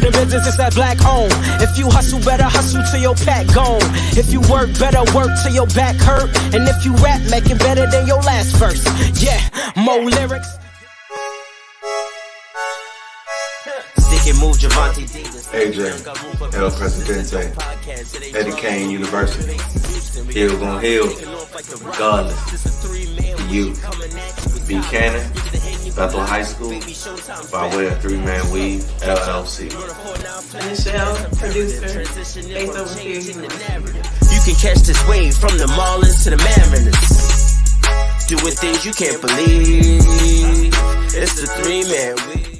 in business, it's that black owned. If you hustle, better hustle till your pack gone. If you work, better work till your back hurt. And if you rap, make it better than your last verse. Yeah, more lyrics. AJ, El Presidente, Eddie Kane University. Hill gon' heal, regardless. You, B. Cannon, Bethel High School, by way of 3-Man Weave, LLC. Michelle, producer, based over here. You can catch this wave from the Marlins to the Mariners. Doing things you can't believe. It's the 3-Man Weave.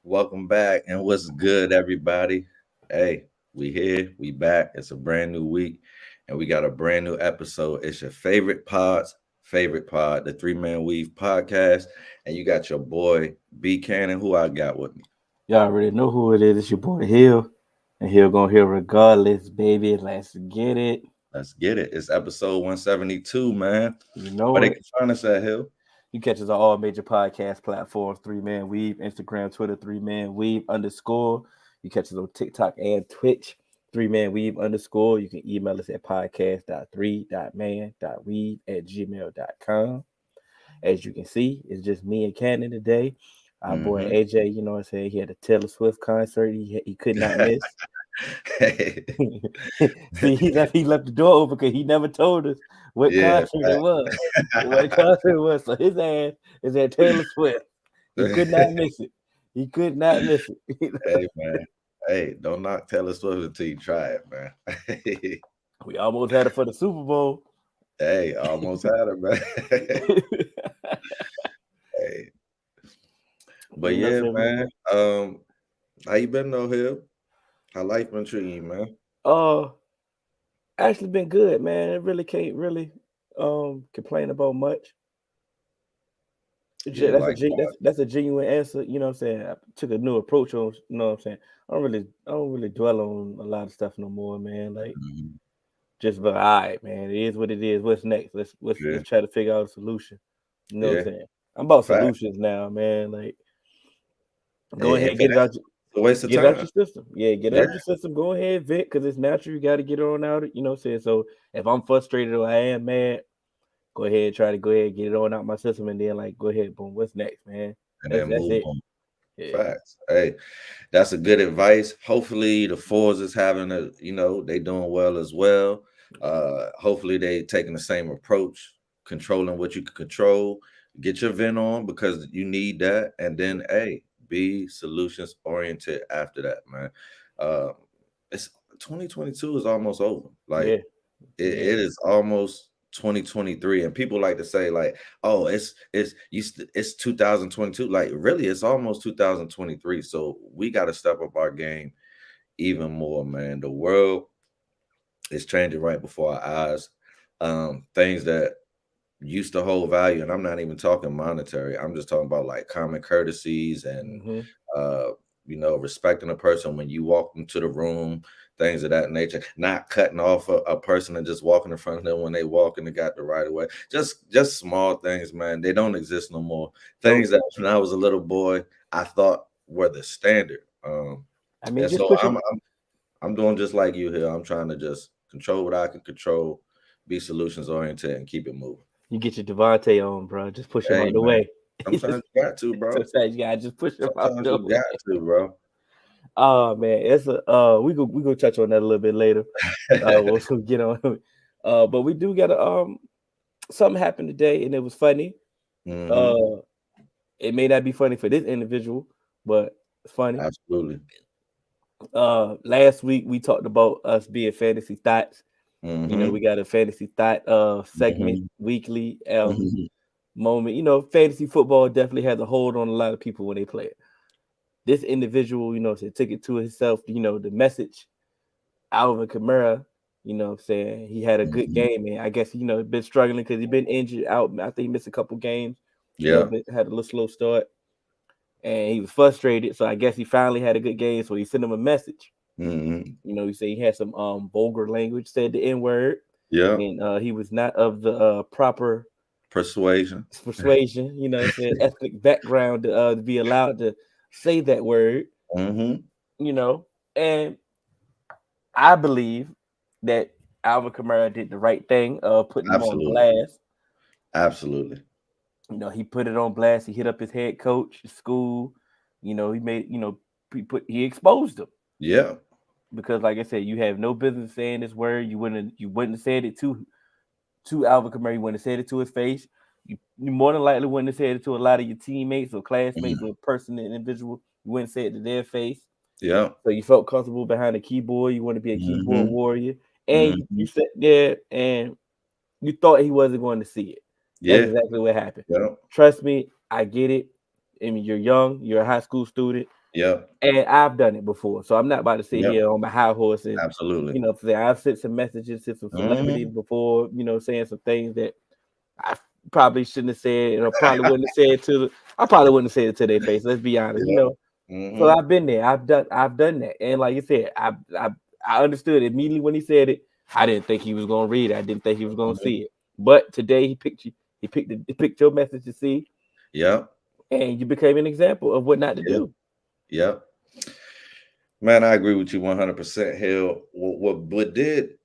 Welcome back, and what's good, everybody? Hey, we here, we back. It's a brand new week, and we got a brand new episode. It's your favorite pod's favorite pod, the 3-Man Weave podcast, and you got your boy B. Cannon, who I got with me. Y'all already know who it is. It's your boy Hill, and Hill gonna heal regardless, baby. Let's get it. Let's get it. It's episode 172, man. You know where it. they can find us at, Hill? You catch us on all major podcast platforms, 3-Man Weave, Instagram, Twitter, 3-Man Weave _. You catch us on TikTok and Twitch, 3-Man Weave _. You can email us at podcast.3.man.weave@gmail.com. As you can see, it's just me and Cannon today. Our boy AJ, you know what I'm saying? He had a Taylor Swift concert he could not miss. See, he left the door open because he never told us what concert it was. What concert it was. So his ass is at Taylor Swift. He could not miss it. He could not miss it. Hey, man. Hey, don't knock Taylor Swift until you try it, man. We almost had it for the Super Bowl. Hey, almost had it, man. Hey. But yeah, man. How you been though, Hill? How life been treating you, man? Actually been good, man. I really can't complain about much. Yeah, that's a genuine answer. You know what I'm saying? I took a new approach on, you know what I'm saying? I don't really dwell on a lot of stuff no more, man. Like just but all right, man. It is what it is. What's next? Let's try to figure out a solution. You know what I'm saying? I'm about solutions now, man. Like go ahead and get it out. Waste of get time. Out your system. Yeah, get out your system. Go ahead, vent, because it's natural. You got to get it on out. You know what I'm saying? So if I'm frustrated or I am mad, go ahead and get it on out my system, and then like go ahead, boom. What's next, man? And then that's move it. on. Yeah. Facts. Hey, that's a good advice. Hopefully the Fours is having they doing well as well. Hopefully they taking the same approach, controlling what you can control. Get your vent on because you need that, and then be solutions oriented after that, man. It's 2022 is almost over. Like it is almost 2023, and people like to say like, oh, it's 2022. Like really, it's almost 2023. So we got to step up our game even more, man. The world is changing right before our eyes. Things that used to hold value, and I'm not even talking monetary. I'm just talking about like common courtesies and respecting a person when you walk into the room, things of that nature. Not cutting off a person and just walking in front of them when they walk and they got the right of way. Just small things, man. They don't exist no more. Things that when I was a little boy, I thought were the standard. I mean, so I'm doing just like you here. I'm trying to just control what I can control, be solutions oriented, and keep it moving. You get your Devontae on, bro. Just push him out the way. Sometimes you got to, bro. Sometimes you gotta just push him out the way. You got to, bro. Oh man, it's we go touch on that a little bit later. We'll get on. But we do got something happened today, and it was funny. It may not be funny for this individual, but it's funny. Absolutely. Last week we talked about us being fantasy thoughts. You know, we got a fantasy thought segment weekly moment. You know, fantasy football definitely has a hold on a lot of people when they play it. This individual, took it to himself, the message. Alvin Kamara, you know what I'm saying? He had a good game, and I guess, been struggling because he's been injured out. I think he missed a couple games. Yeah. Had a little slow start. And he was frustrated. So I guess he finally had a good game. So he sent him a message. He said he had some vulgar language, said the N-word. Yeah. And he was not of the proper persuasion, ethnic background to be allowed to say that word. You know, and I believe that Alvin Kamara did the right thing of putting him on blast. Absolutely. You know, he put it on blast. He hit up his head coach, his school. You know, he made, he exposed him. Yeah. Because like I said, you have no business saying this word. You wouldn't have said it to Alvin Kamara. You wouldn't have said it to his face. You more than likely wouldn't have said it to a lot of your teammates or classmates or person, individual. You wouldn't say it to their face. Yeah. So you felt comfortable behind the keyboard. You want to be a keyboard warrior. And you sat there and you thought he wasn't going to see it. Yeah. That's exactly what happened. Yeah. Trust me, I get it. I mean, you're young. You're a high school student. Yeah. And I've done it before. So I'm not about to sit here on my high horse and, absolutely. I've sent some messages to some celebrities before, saying some things that I probably shouldn't have said, or probably wouldn't have said I probably wouldn't have said it to their face. Let's be honest, So I've been there. I've done that. And like you said, I understood immediately when he said it. I didn't think he was gonna read it. I didn't think he was gonna see it. But today he picked your message to see. Yeah. And you became an example of what not to do. Yeah. Man, I agree with you 100%. Hill. What did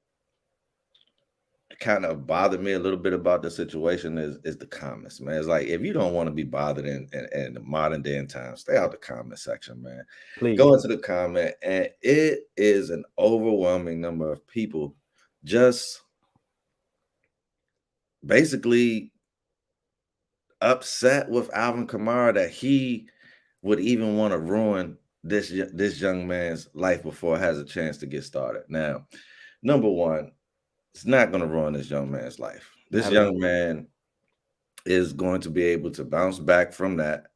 kind of bother me a little bit about the situation is the comments, man. It's like, if you don't want to be bothered in the modern day and time, stay out the comment section, man. Please go into the comment, and it is an overwhelming number of people just basically upset with Alvin Kamara that he would even want to ruin this young man's life before it has a chance to get started. Now, number one, it's not going to ruin this young man's life. This young man is going to be able to bounce back from that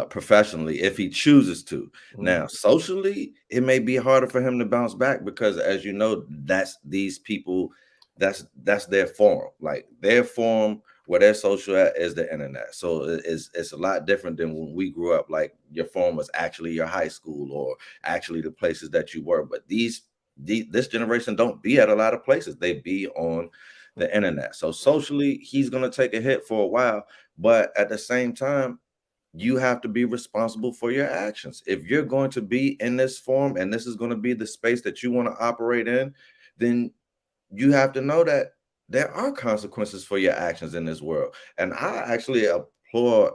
professionally if he chooses to. Now, socially, it may be harder for him to bounce back because, as you know, that's these people, that's their forum. Like, their forum where their social at is the internet. So it's a lot different than when we grew up. Like, your forum was actually your high school or actually the places that you were. But this generation don't be at a lot of places. They be on the internet. So socially, he's going to take a hit for a while. But at the same time, you have to be responsible for your actions. If you're going to be in this forum and this is going to be the space that you want to operate in, then you have to know that there are consequences for your actions in this world. And I actually applaud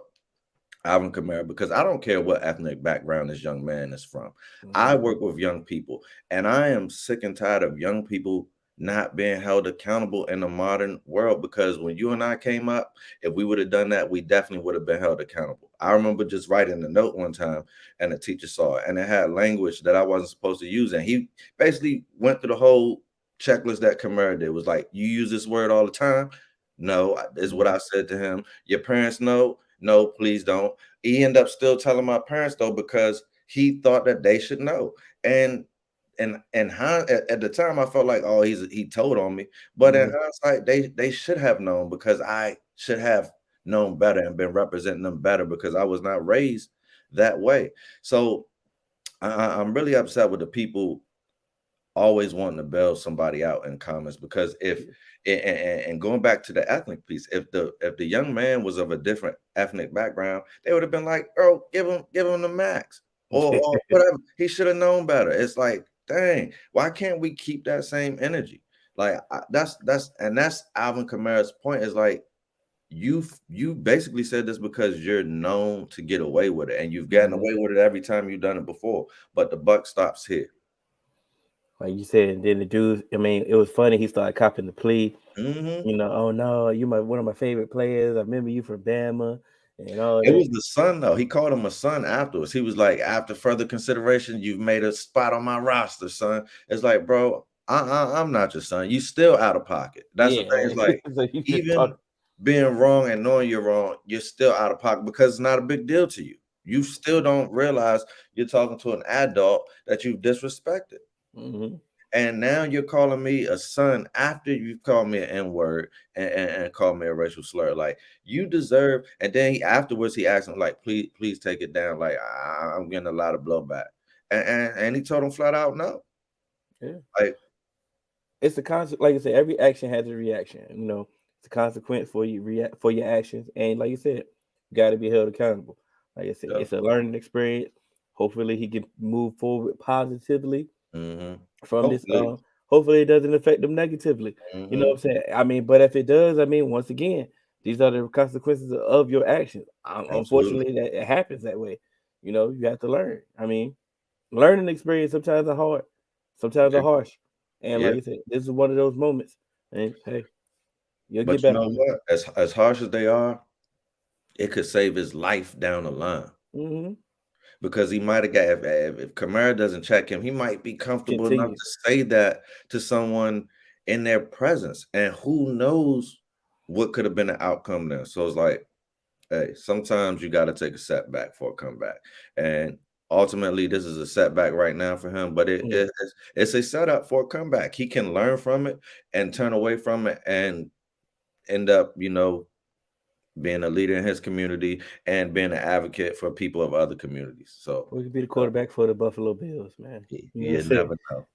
Alvin Kamara because I don't care what ethnic background this young man is from. I work with young people, and I am sick and tired of young people not being held accountable in the modern world, because when you and I came up, if we would have done that, we definitely would have been held accountable. I remember just writing a note one time and the teacher saw it, and it had language that I wasn't supposed to use. And he basically went through the whole checklist that Kamara did. It was like, you use this word all the time? No, is what I said to him. Your parents know? No, please don't. He ended up still telling my parents, though, because he thought that they should know. And at the time, I felt like, oh, he told on me. But in hindsight, they should have known, because I should have known better and been representing them better, because I was not raised that way. So I'm really upset with the people always wanting to bail somebody out in comments, because and going back to the ethnic piece, if the young man was of a different ethnic background, they would have been like, oh, give him the max or whatever. He should have known better. It's like, dang, why can't we keep that same energy? Like, that's Alvin Kamara's point, is like, you basically said this because you're known to get away with it, and you've gotten away with it every time you've done it before, but the buck stops here. Like you said, then the dude, I mean, it was funny. He started copping the plea. Oh no, you one of my favorite players. I remember you from Bama and all that. It was the son, though. He called him a son afterwards. He was like, after further consideration, you've made a spot on my roster, son. It's like, bro, I'm not your son. You still out of pocket. That's the thing. It's like, so even being wrong and knowing you're wrong, you're still out of pocket, because it's not a big deal to you. You still don't realize you're talking to an adult that you've disrespected. And now you're calling me a son after you've called me an N-word and called me a racial slur. Like, you deserve. And then afterwards he asked him, like, please take it down. Like, I'm getting a lot of blowback. And he told him flat out no. Yeah. Like, it's the consequence. Like I said, every action has a reaction. It's a consequence for your actions. And like you said, you got to be held accountable. Like I said, it's a learning experience. Hopefully he can move forward positively Mm-hmm. from this. Hopefully. Hopefully it doesn't affect them negatively. You know what I'm Mm-hmm. saying? I mean, but if it does, I mean, once again, these are the consequences of your actions. Absolutely. Unfortunately, that it happens that way. You know, you have to learn. I mean, learning experience sometimes are hard, sometimes are Yeah. harsh. And Yeah. like I said, this is one of those moments. And hey, you'll get But you better know from it. what? As harsh as they are, it could save his life down the line. Mm-hmm. Because he might have got if Kamara doesn't check him, he might be comfortable enough Continue. to say that to someone in their presence, and who knows what could have been the outcome there. So it's like, hey, sometimes you got to take a setback for a comeback, and ultimately, this is a setback right now for him. But it's a setup for a comeback. He can learn from it and turn away from it, and end up, being a leader in his community and being an advocate for people of other communities. So We could be the quarterback for the Buffalo Bills, man. You know what you I'm saying? never know.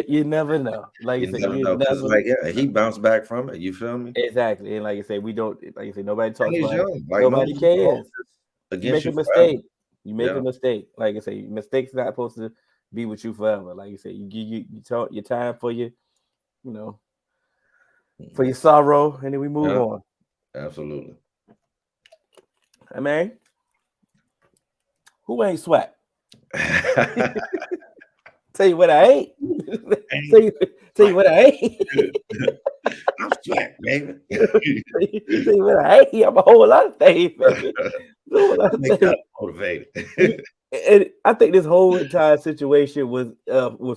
You never know. Like you You said, never you know, because never like, he bounced back from it. You feel me? exactly. And like I said, we don't like I said, nobody And talks he's about it. young. Like, no Nobody one can hold cares. this You against make you a forever. mistake. You make Yeah. a mistake. Like I say, mistakes not supposed to be with you forever. Like you say, you give you talk your time for for your sorrow, and then we move Yeah, on. absolutely. I mean, who ain't SWAC? Tell you what I ain't. tell you what I ain't. I'm SWAC, baby. tell you what I ain't. I'm a whole lot of things, baby. A whole lot I of make things. that motivated. And I think this whole entire situation was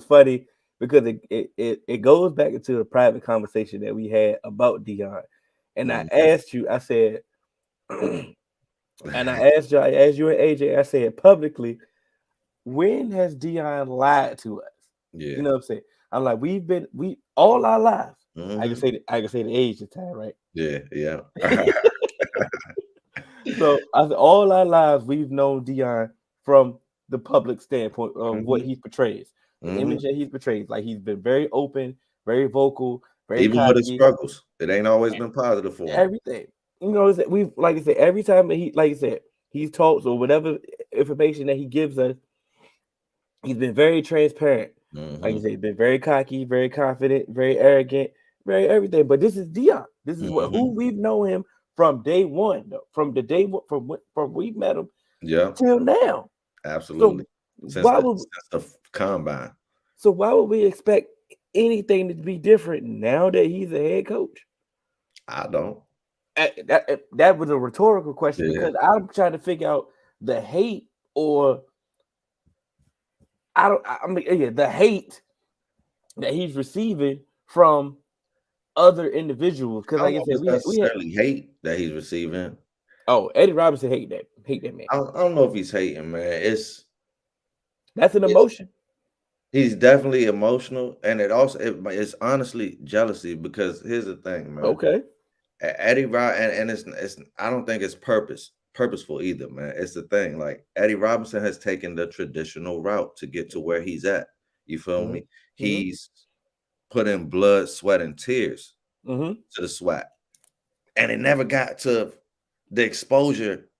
funny because it goes back into the private conversation that we had about Dion. And I asked you, I said, and I asked you and AJ, I said publicly, when has Dion lied to us? Yeah. You know what I'm saying? I'm like, we all our lives. I can Mhm. say the age of time, right? Yeah, yeah. So I said, all our lives we've known Dion from the public standpoint of what Mhm. he portrays, the Mhm. image that he portrays. Like he's been very open, very vocal, very Even with his cocky, struggles, it ain't always been positive for him. everything. You know, we like I said, every time that like I said, he talks or whatever information that he gives us, he's been very transparent. Like you Mhm. said, he's been very cocky, very confident, very arrogant, very everything. But this is Dion. This is who Mhm. we've known him from day one, though. From the day from we met him Yeah, till now. So absolutely. Since why would the combine. we expect anything to be different now that he's a head coach? I don't. That was a rhetorical question Yeah. because I'm trying to figure out the hate or I mean yeah, the hate that he's receiving from other individuals. Because I don't like I know if said, it's we had necessarily hate that he's receiving. Eddie Robinson hate that man. I don't know if he's hating, man. That's an It's emotion. he's definitely emotional, and it's honestly jealousy, because here's the thing, man. Okay. Eddie Robinson, and it's I don't think it's purposeful either, man. It's the thing, like Eddie Robinson has taken the traditional route to get to where he's at. You feel Mm-hmm. me? He's put in blood, sweat, and tears Mm-hmm. to the SWAC, and it never got to the exposure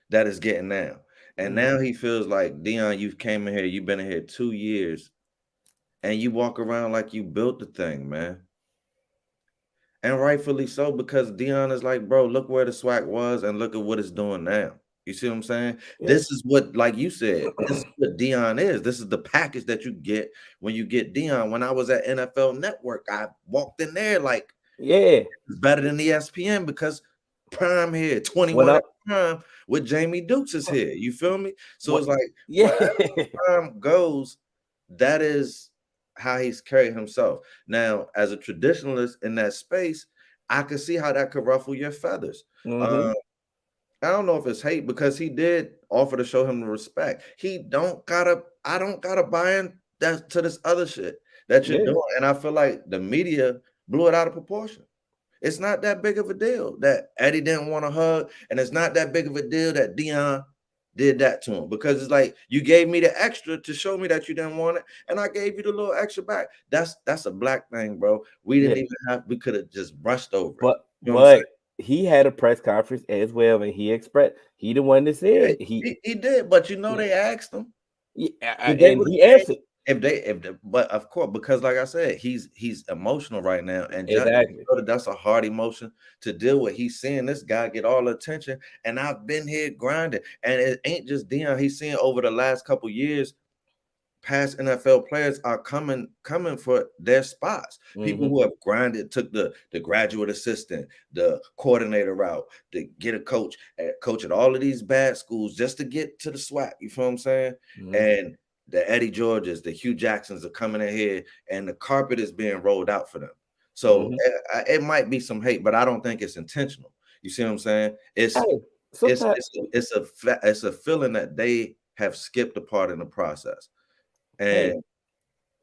that it's getting now. And now he feels like, Dion, you've came in here, you've been in here 2 years, and you walk around like you built the thing, man. And rightfully so, because Dion is like, bro, look where the SWAC was and look at what it's doing now. You see what I'm saying? Yeah. This is what, like you said, this is what Dion is. This is the package that you get when you get Dion. When I was at NFL Network, I walked in there like, Yeah. it's better than ESPN because Prime here, When 21 I at Prime with Jamie Dukes is here. You feel me? So what it's like, yeah. wherever Prime goes, that is how he's carried himself. Now, as a traditionalist in that space, I can see how that could ruffle your feathers. Mm-hmm. I don't know if it's hate, because he did offer to show him the respect. I don't gotta buy in that to this other shit that you're Yeah. doing. And I feel like the media blew it out of proportion. It's not that big of a deal that Eddie didn't want to hug, and it's not that big of a deal that Dion did that to him, because it's like, you gave me the extra to show me that you didn't want it, and I gave you the little extra back. That's a black thing, bro. Yeah. We could have just brushed over it. But You know what I'm saying? he had a press conference as well, and he the one that Yeah, said he did, but yeah. they asked him. and he answered. But of course, because like I said, he's emotional right now, and Exactly. that's a hard emotion to deal with. He's seeing this guy get all the attention, and I've been here grinding, and it ain't just Deion. He's seeing over the last couple years, past NFL players are coming for their spots. People who have grinded, took the graduate assistant, the coordinator route, to get a coach at all of these bad schools just to get to the SWAC. You feel what I'm saying? And the Eddie Georges, the Hugh Jacksons are coming in here, and the carpet is being rolled out for them. So it might be some hate, but I don't think it's intentional. You see what I'm saying? It's a feeling that they have skipped a part in the process. And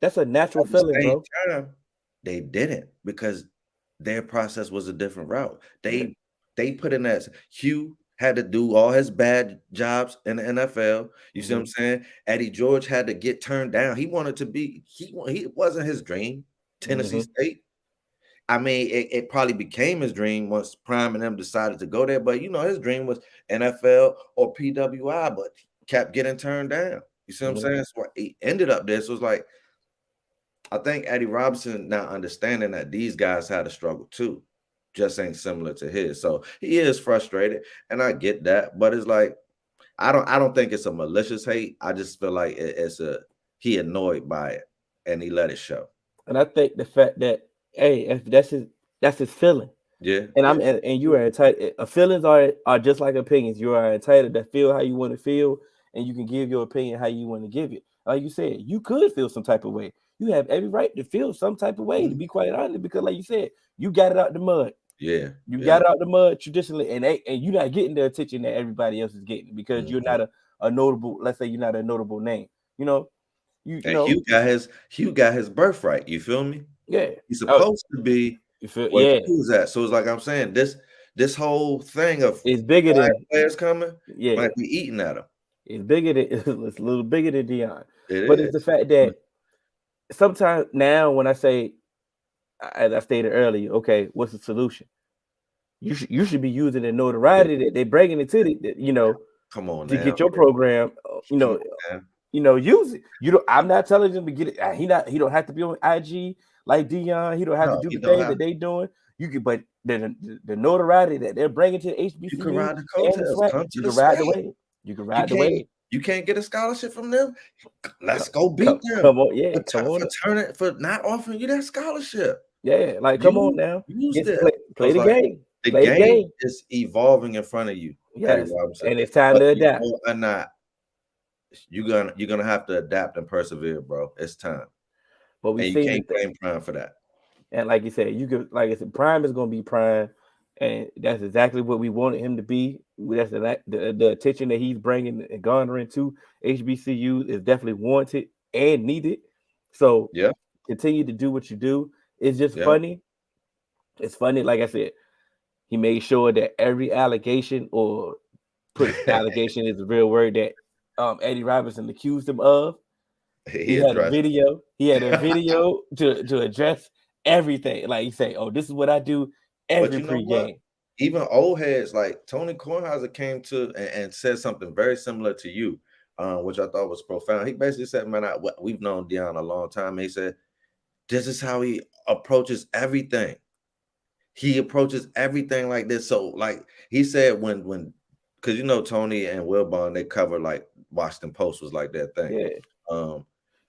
that's a natural feeling, bro. Time, they didn't, because their process was a different route. They put in that Hugh had to do all his bad jobs in the NFL. You see what I'm saying? Eddie George had to get turned down. He wanted to be, he wasn't his dream, Tennessee State. I mean, it probably became his dream once Prime and them decided to go there. But his dream was NFL or PWI, but kept getting turned down. You see what I'm saying? So he ended up there. So it's like, I think Eddie Robinson now understanding that these guys had a struggle too, just ain't similar to his. So he is frustrated, and I get that. But it's like, I don't think it's a malicious hate. I just feel like he annoyed by it, and he let it show. And I think the fact that, if that's his feeling. Yeah. And you are entitled. Feelings are just like opinions. You are entitled to feel how you want to feel, and you can give your opinion how you want to give it. Like you said, you could feel some type of way. You have every right to feel some type of way, to be quite honest, because like you said, you got it out the mud. Yeah. You got it out the mud traditionally, and you're not getting the attention that everybody else is getting, because you're not a notable, let's say you're not a notable name. Hugh got his birthright. You feel me? Yeah. He's supposed to be where he was at. So it's like I'm saying, this whole thing of it's bigger than players coming, might be eating at him. It's bigger than it's a little bigger than Deion. It's the fact that sometimes now when I say, as I stated earlier, okay, what's the solution? You should be using the notoriety that they're bringing it to come on to now, get your program, use it. I'm not telling them to get it. He don't have to be on IG like Deion. He don't have to do the thing that they doing. But the notoriety that they're bringing to the HBCU, you can ride the coattails. You can ride the wave. You can ride the wave. You can't get a scholarship from them. Let's go beat them. Come on, for not offering you that scholarship. Yeah, like come on now. Play the game. The game is evolving in front of you. Yes, and it's time to adapt. Or not, you're gonna have to adapt and persevere, bro. It's time. But you can't blame Prime for that. And like you said, Prime is gonna be Prime, and that's exactly what we wanted him to be. That's the attention that he's bringing and garnering to HBCU is definitely warranted and needed. So continue to do what you do. It's just funny. It's funny, like I said, he made sure that every allegation, or allegation is a real word, that Eddie Robinson accused him of. He had a video. He had a video to address everything. Like he say, "Oh, this is what I do every pregame." Even old heads like Tony Kornheiser came to and said something very similar to you, which I thought was profound. He basically said, "Man, we've known Deion a long time." He said, "This is how he approaches everything. He approaches everything like this." So, like he said, when because Tony and Wilbon, they cover like Washington Post was like that thing. Yeah.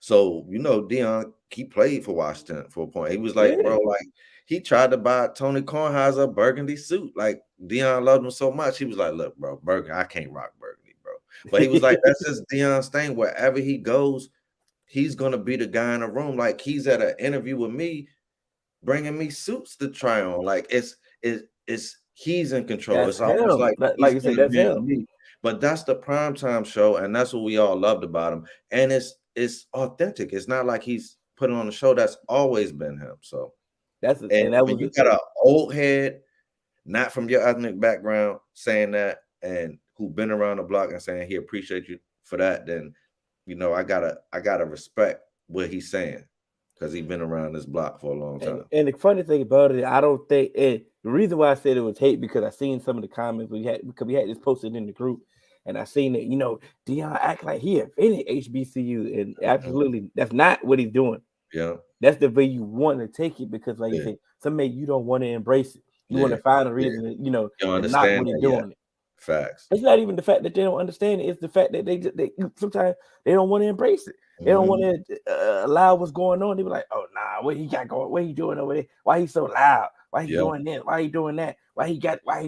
So Deion, he played for Washington for a point. He was like, bro, like he tried to buy Tony Kornheiser a burgundy suit. Like Deion loved him so much, he was like, look, bro, burgundy, I can't rock burgundy, bro. But he was like, that's just Deion's thing. Wherever he goes, he's gonna be the guy in the room. Like he's at an interview with me, bringing me suits to try on. Like it's he's in control. That's it's almost him. Like you said, that's him. Me. But that's the primetime show, and that's what we all loved about him. And it's authentic. It's not like he's putting on a show. That's always been him. So that's when you got an old head, not from your ethnic background, saying that, and who've been around the block and saying he appreciate you for that, then I gotta respect what he's saying, because he's been around this block for a long time. And the funny thing about it, I don't think the reason why I said it was hate, because I seen some of the comments we had this posted in the group, and I seen it. Deion act like he offended HBCU, and absolutely that's not what he's doing. Yeah, that's the way you want to take it, because like you say, somebody you don't want to embrace it. You want to find a reason to, you don't not understand what he's that doing. yet. Facts. It's not even the fact that they don't understand it. It's the fact that they sometimes they don't want to embrace it. They don't want to allow what's going on. They be like, oh nah, what he got going? What he doing over there? Why he so loud? Why he doing this? Why he doing that? Why he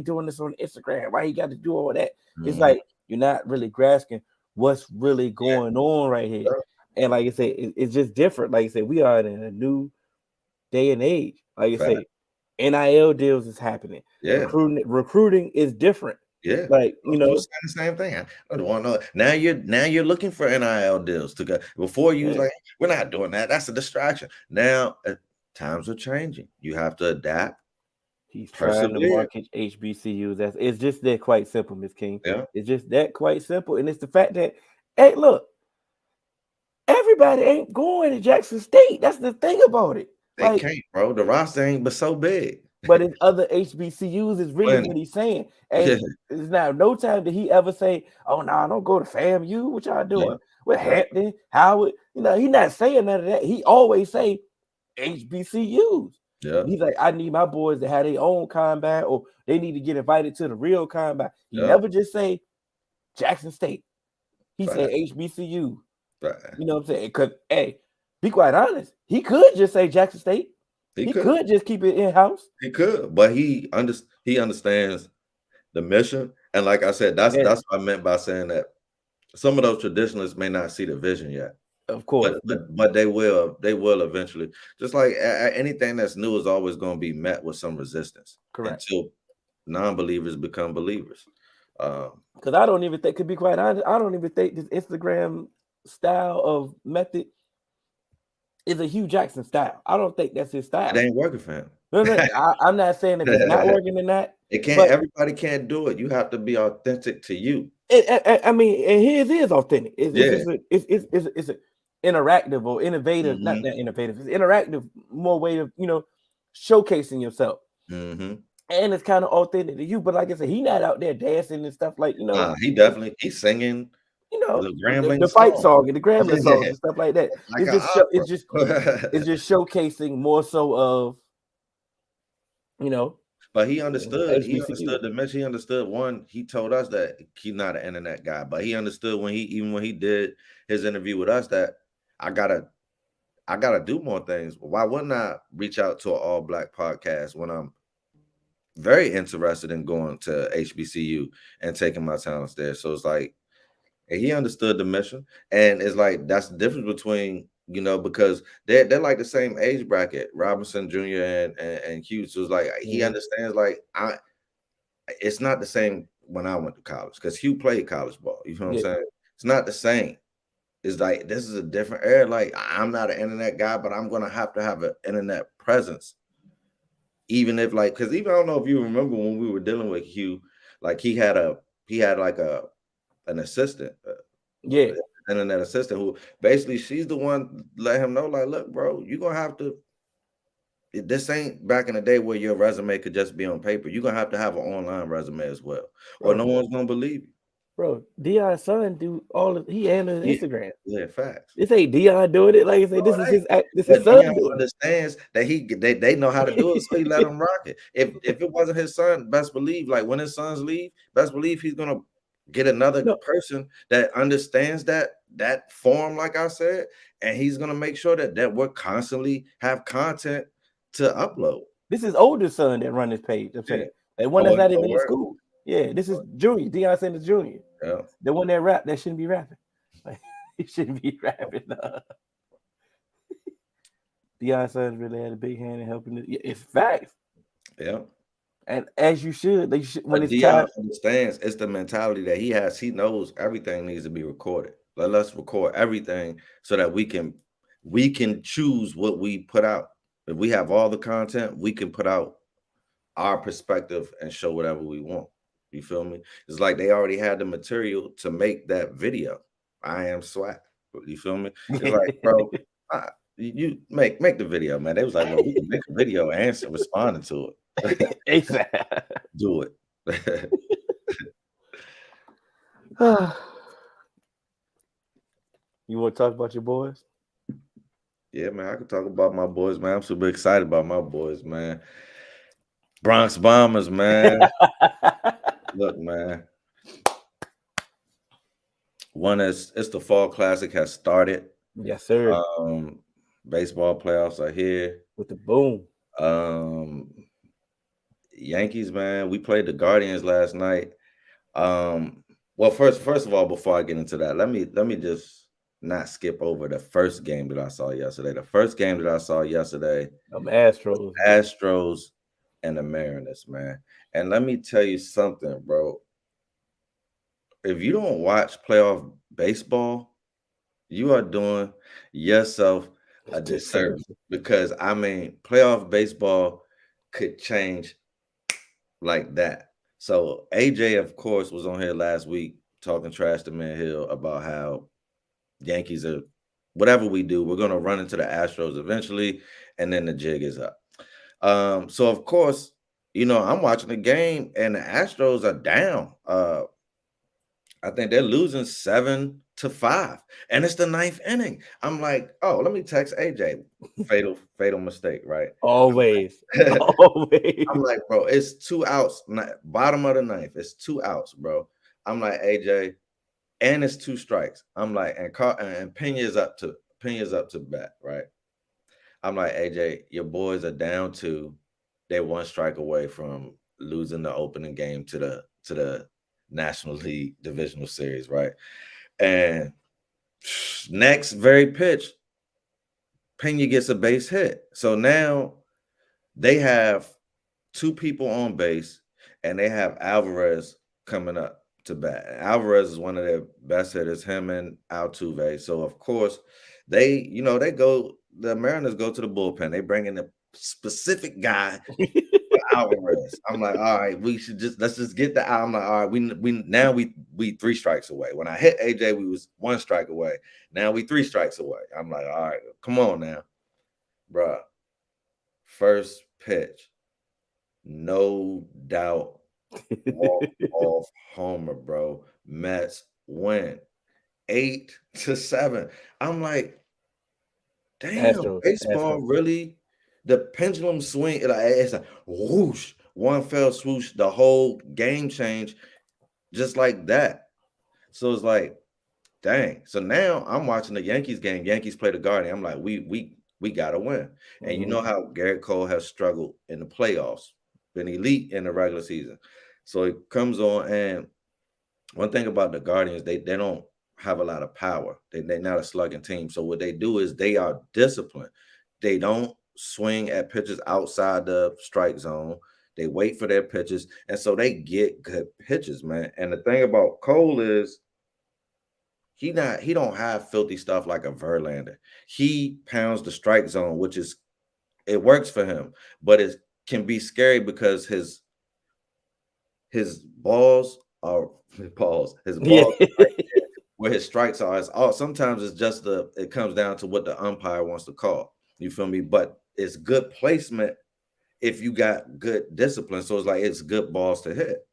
doing this on Instagram? Why he got to do all that? It's like you're not really grasping what's really going on right here. And like I said, it's just different. Like I said, we are in a new day and age. Like I say, NIL deals is happening. Yeah, recruiting is different. Yeah, like the same thing. I don't want to know. Now you're looking for NIL deals to go. Before you was like, we're not doing that. That's a distraction. Now times are changing. You have to adapt. He's trying to market HBCUs. It's just that quite simple, Ms. King. Yeah, it's just that quite simple, and it's the fact that, hey, look, everybody ain't going to Jackson State. That's the thing about it. They can't, bro. The roster ain't but so big. But in other HBCUs is really what he's saying. And it's now no time did he ever say, oh, no, don't go to FAMU. What y'all doing? With Hampton, Howard? He's not saying none of that. He always say HBCUs. Yeah. He's like, I need my boys to have their own combine, or they need to get invited to the real combine. He never just say Jackson State. He said HBCU. Right. You know what I'm saying? Because, hey, be quite honest, he could just say Jackson State. He could just keep it in-house. He could, but he understands the mission. And like I said, that's what I meant by saying that some of those traditionalists may not see the vision yet. Of course. But they will eventually. Just like anything that's new is always going to be met with some resistance. Correct. Until non-believers become believers. Because I don't even think, to be quite honest, I don't even think this Instagram style of method is a Hugh Jackson style. I don't think that's his style. It ain't working for him. No, I'm not saying if it's not working or not. It can't. Everybody can't do it. You have to be authentic to you. I mean, and his is authentic. It's an interactive or innovative. Not that innovative. It's interactive, more way of showcasing yourself. And it's kind of authentic to you. But like I said, he's not out there dancing and stuff like he's singing. The fight song and the Grambling songs and stuff like that. Like it's just showcasing more so of, But he understood. He understood the message. He understood. One, he told us that he's not an internet guy, but he understood when he did his interview with us that I gotta do more things. Why wouldn't I reach out to an all-black podcast when I'm very interested in going to HBCU and taking my talents there? So it's like, and he understood the mission, and it's like that's the difference between because they're like the same age bracket, Robinson Jr. and Hughes. So it's like he understands. Like it's not the same when I went to college because Hugh played college ball. You know what I'm saying? It's not the same. It's like this is a different era. Like I'm not an internet guy, but I'm gonna have an internet presence. Even if because even I don't know if you remember when we were dealing with Hugh, like he had like an assistant, internet assistant who basically she's the one let him know, like, look, bro, you're gonna have to. This ain't back in the day where your resume could just be on paper. You're gonna have an online resume as well, or no one's gonna believe you. Bro, Deion's son do he handles Instagram. Yeah, facts. This ain't Deion doing it. Like I say, this is his son. Deion understands that they know how to do it, so he let him rock it. If it wasn't his son, best believe, like when his sons leave, best believe he's gonna get another person that understands that form, like I said, and he's gonna make sure that we're constantly have content to upload. This is older son that run this page. I'm saying the one that's not even in school. Yeah, this is Junior. Deion Sanders Jr. Yeah, the one that rap that shouldn't be rapping. Like, he shouldn't be rapping. Deion Sanders really had a big hand in helping it. It's facts. Yeah. And as you should, when it's Deion understands, it's the mentality that he has. He knows everything needs to be recorded. Let's record everything so that we can choose what we put out. If we have all the content, we can put out our perspective and show whatever we want. You feel me? It's like they already had the material to make that video. I am SWAC. You feel me? It's like, bro, you make the video, man. They was like, well, we can make a video and responding to it. Exactly. Do it. You want to talk about your boys? Yeah, man, I can talk about my boys, man. I'm super excited about my boys, man. Bronx Bombers, man. Look, man. It's the fall classic has started. Yes, sir. Baseball playoffs are here. With the boom. Yankees, man. We played the Guardians last night. Well, first of all, before I get into that, let me just not skip over the first game that I saw yesterday. The first game that I saw yesterday, Astros and the Mariners, man. And let me tell you something, bro. If you don't watch playoff baseball, you are doing yourself a disservice, because I mean, playoff baseball could change like that. So AJ, of course, was on here last week talking trash to Man Hill about how Yankees are, whatever we do, we're gonna run into the Astros eventually, and then the jig is up. So of course, I'm watching the game and the Astros are down. I think they're losing 7-5, and it's the ninth inning. I'm like, oh, let me text AJ. Fatal mistake, right? Always. I'm like, bro, it's 2 outs, bottom of the ninth. It's 2 outs, bro. I'm like, AJ, and it's 2 strikes. I'm like, and Pena's up to bat, right? I'm like, AJ, your boys are down 2. They're 1 strike away from losing the opening game to the National League Divisional Series, right? And next very pitch, Pena gets a base hit. So now they have 2 people on base, and they have Alvarez coming up to bat. Alvarez is one of their best hitters, him and Altuve. So of course, the Mariners go to the bullpen. They bring in a specific guy, Alvarez. I'm like, all right, let's just get the out. I'm like, all right, we 3 strikes away. When I hit AJ, we was 1 strike away. Now we 3 strikes away. I'm like, all right, come on now, bro. First pitch, no doubt, off homer, bro. Mets win 8-7. I'm like, damn, baseball really. The pendulum swing, it's a whoosh, one fell swoosh, the whole game changed just like that. So it's like, dang. So now I'm watching the Yankees game. Yankees play the Guardian. I'm like, we gotta win. And you know how Garrett Cole has struggled in the playoffs, been elite in the regular season. So it comes on, and one thing about the Guardians, they don't have a lot of power. They're not a slugging team. So what they do is they are disciplined. They don't swing at pitches outside the strike zone. They wait for their pitches, and so they get good pitches, man. And the thing about Cole is he don't have filthy stuff like a Verlander. He pounds the strike zone, which is, it works for him, but it can be scary because his balls are where his strikes are. Sometimes it's just it comes down to what the umpire wants to call. You feel me? But it's good placement if you got good discipline. So it's like, it's good balls to hit.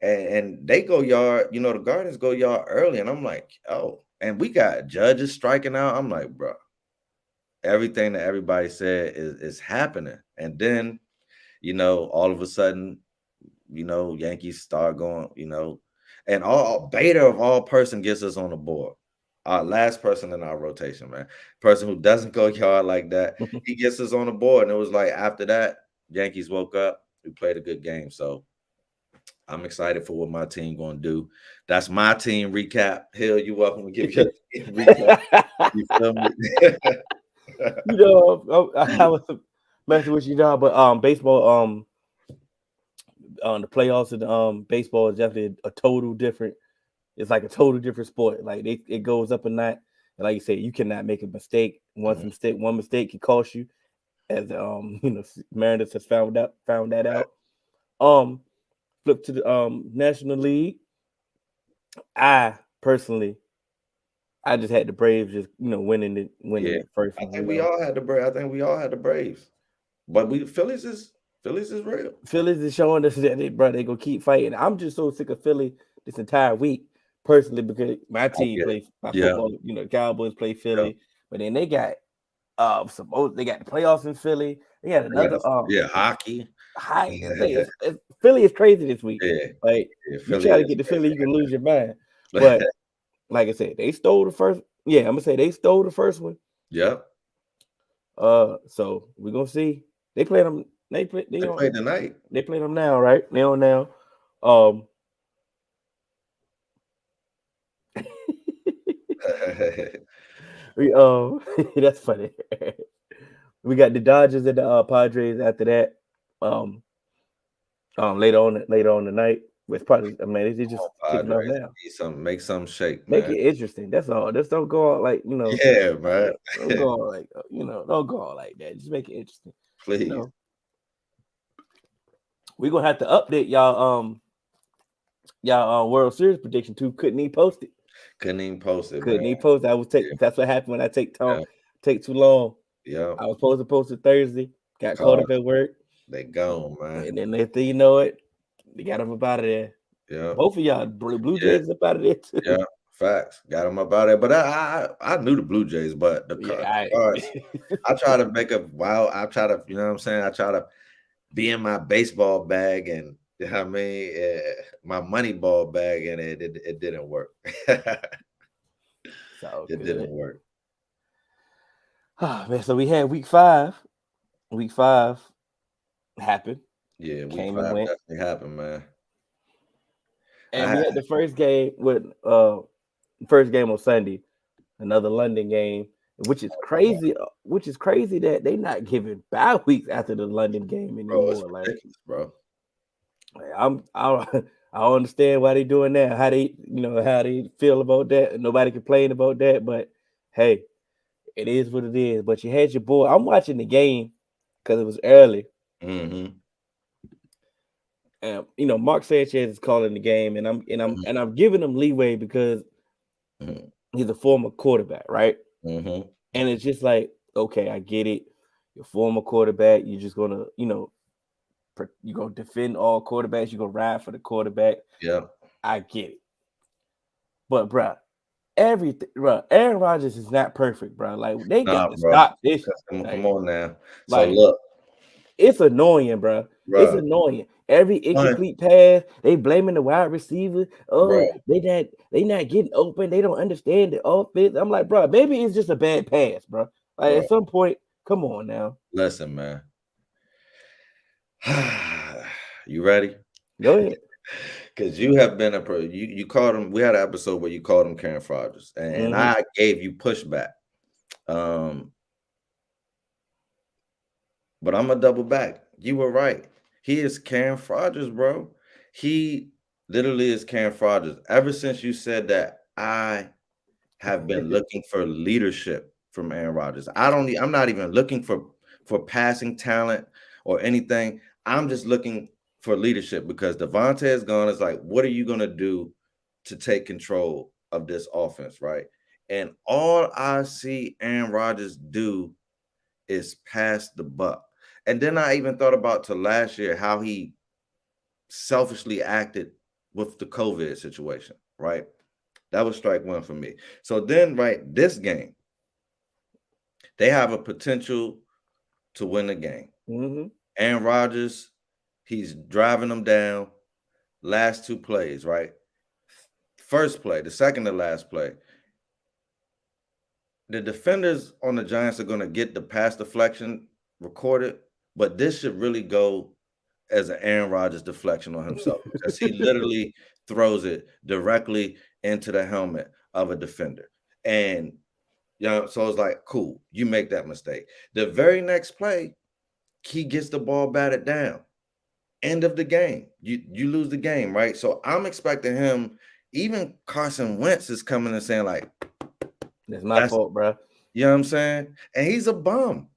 And they go yard, the Guardians go yard early. And I'm like, oh, and we got judges striking out. I'm like, bro, everything that everybody said is happening. And then, all of a sudden, Yankees start going, and all Beta of all person gets us on the board. Our last person in our rotation, man. Person who doesn't go yard like that. He gets us on the board. And it was like, after that, Yankees woke up. We played a good game. So I'm excited for what my team going to do. That's my team recap. Hill, you're welcome to give your team recap. You feel me? I was messing with you now, but baseball, the playoffs of baseball is definitely a total different. It's like a total different sport. Like it goes up a notch. And like you said, you cannot make a mistake. One mistake can cost you. As Mariners has found that out. Flip to the National League. I personally, just had the Braves just winning it first. I think we all had the Braves. But Phillies is real. Phillies is showing us that they gonna keep fighting. I'm just so sick of Philly this entire week personally because my team plays my football. Cowboys play Philly, but then they got they got the playoffs in Philly. They got another hockey. Philly is crazy this week. Yeah. Like you try to get to Philly, you can lose your mind. But like I said, they stole the first. Yeah, I'm gonna say they stole the first one. Yep. So we're gonna see. They play them. They play tonight. They play them now, right? They on now. That's funny. We got the Dodgers and the Padres after that. Later on tonight. It's probably it's just kicking off now. Make some shake, man. Make it interesting. That's all. Just don't go out like Yeah, man. Don't go out like don't go out like that. Just make it interesting. Please. We're gonna have to update y'all World Series prediction too. Couldn't even post it. Couldn't even post it. I was That's what happened when I take too long. Yeah. I was supposed to post it Thursday. Got caught up at work. They gone, man. And then next thing you know it, they got them up out of there. Yeah. Both of y'all Blue Jays up out of there too. Yeah. Facts. Got them up out of there. But I knew the Blue Jays, but the Cards, I try to make a I try to, you know what I'm saying? I try to be in my baseball bag and my money ball bag, and it didn't work. Didn't work. Oh, man, so we had week 5. Week 5 happened. Yeah, week 5 definitely happened, man. And we had the first game on Sunday, another London game, which is crazy. Which is crazy that they not giving bye weeks after the London game anymore. Bro, it's ridiculous, bro. I don't understand why they doing that. How they feel about that. Nobody complained about that, but hey, it is what it is. But you had your boy. I'm watching the game because it was early. Mm-hmm. And Mark Sanchez is calling the game, and I'm giving him leeway because he's a former quarterback, right? Mm-hmm. And it's just like, okay, I get it. You're a former quarterback. You're just gonna, you're gonna defend all quarterbacks. You're gonna ride for the quarterback. Yeah, I get it. But Aaron Rodgers is not perfect, bro. Like they got to stop this. Come on now. So look, it's annoying, bro. It's annoying. Every incomplete pass, they blaming the wide receiver. Oh, they not getting open. They don't understand the offense. I'm like, bro, maybe it's just a bad pass, bro. Like at some point, come on now. Listen, man. You ready? Go ahead. Because you have been you called him. We had an episode where you called him Karen Rodgers, and I gave you pushback. But I'm gonna double back. You were right. He is Karen Rodgers, bro. He literally is Karen Rodgers. Ever since you said that, I have been looking for leadership from Aaron Rodgers. I'm not even looking for passing talent or anything. I'm just looking for leadership because Devontae is gone. It's like, what are you gonna do to take control of this offense, right? And all I see Aaron Rodgers do is pass the buck. And then I even thought about to last year how he selfishly acted with the COVID situation, right? That was strike one for me. So then, this game, they have a potential to win the game. Mm-hmm. Aaron Rodgers, he's driving them down. Last 2 plays, right? First play, the second to last play. The defenders on the Giants are going to get the pass deflection recorded, but this should really go as an Aaron Rodgers deflection on himself because he literally throws it directly into the helmet of a defender. And so it's like, cool, you make that mistake. The very next play, he gets the ball batted down. End of the game. You lose the game, right? So I'm expecting him. Even Carson Wentz is coming and saying like, "That's my fault, bro." You know what I'm saying? And he's a bum.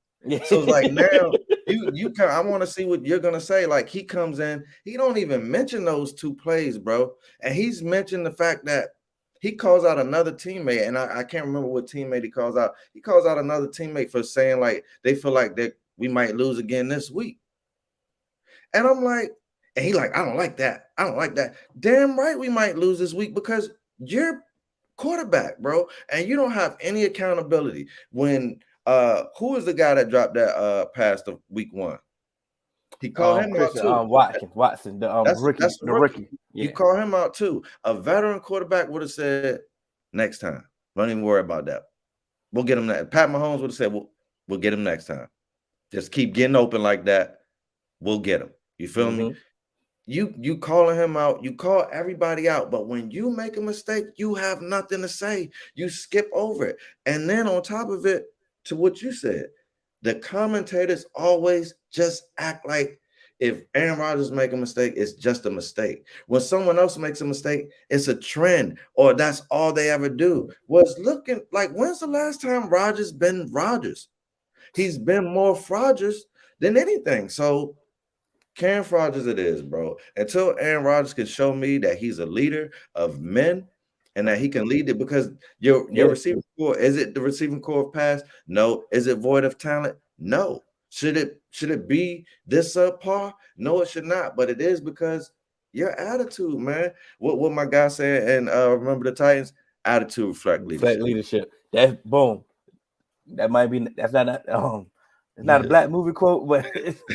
So it's like now I want to see what you're gonna say. Like he comes in, he don't even mention those 2 plays, bro. And he's mentioned the fact that he calls out another teammate, and I can't remember what teammate he calls out. He calls out another teammate for saying like they feel like that we might lose again this week. And I'm like, And he like, I don't like that. I don't like that. Damn right we might lose this week because you're quarterback, bro, and you don't have any accountability. When who is the guy that dropped that pass of week 1? He called him out too. Watson, the rookie. Yeah. You call him out too. A veteran quarterback would have said, next time. Don't even worry about that. We'll get him that. Pat Mahomes would have said, we'll get him next time. Just keep getting open like that. We'll get him. You feel me? You calling him out, you call everybody out, but when you make a mistake, you have nothing to say. You skip over it. And then on top of it, to what you said, the commentators always just act like if Aaron Rodgers make a mistake, it's just a mistake. When someone else makes a mistake, it's a trend, or that's all they ever do. Was looking like, when's the last time Rodgers been Rodgers? He's been more Rodgers than anything. So Cam Rodgers it is, bro. Until Aaron Rodgers can show me that he's a leader of men and that he can lead it, because your receiving core, is it the receiving core of pass? No. Is it void of talent? No. Should it be this subpar? No, it should not. But it is because your attitude, man. What my guy said, and remember the Titans, attitude reflect leadership. That's boom. That might be. That's not. It's not a black movie quote, but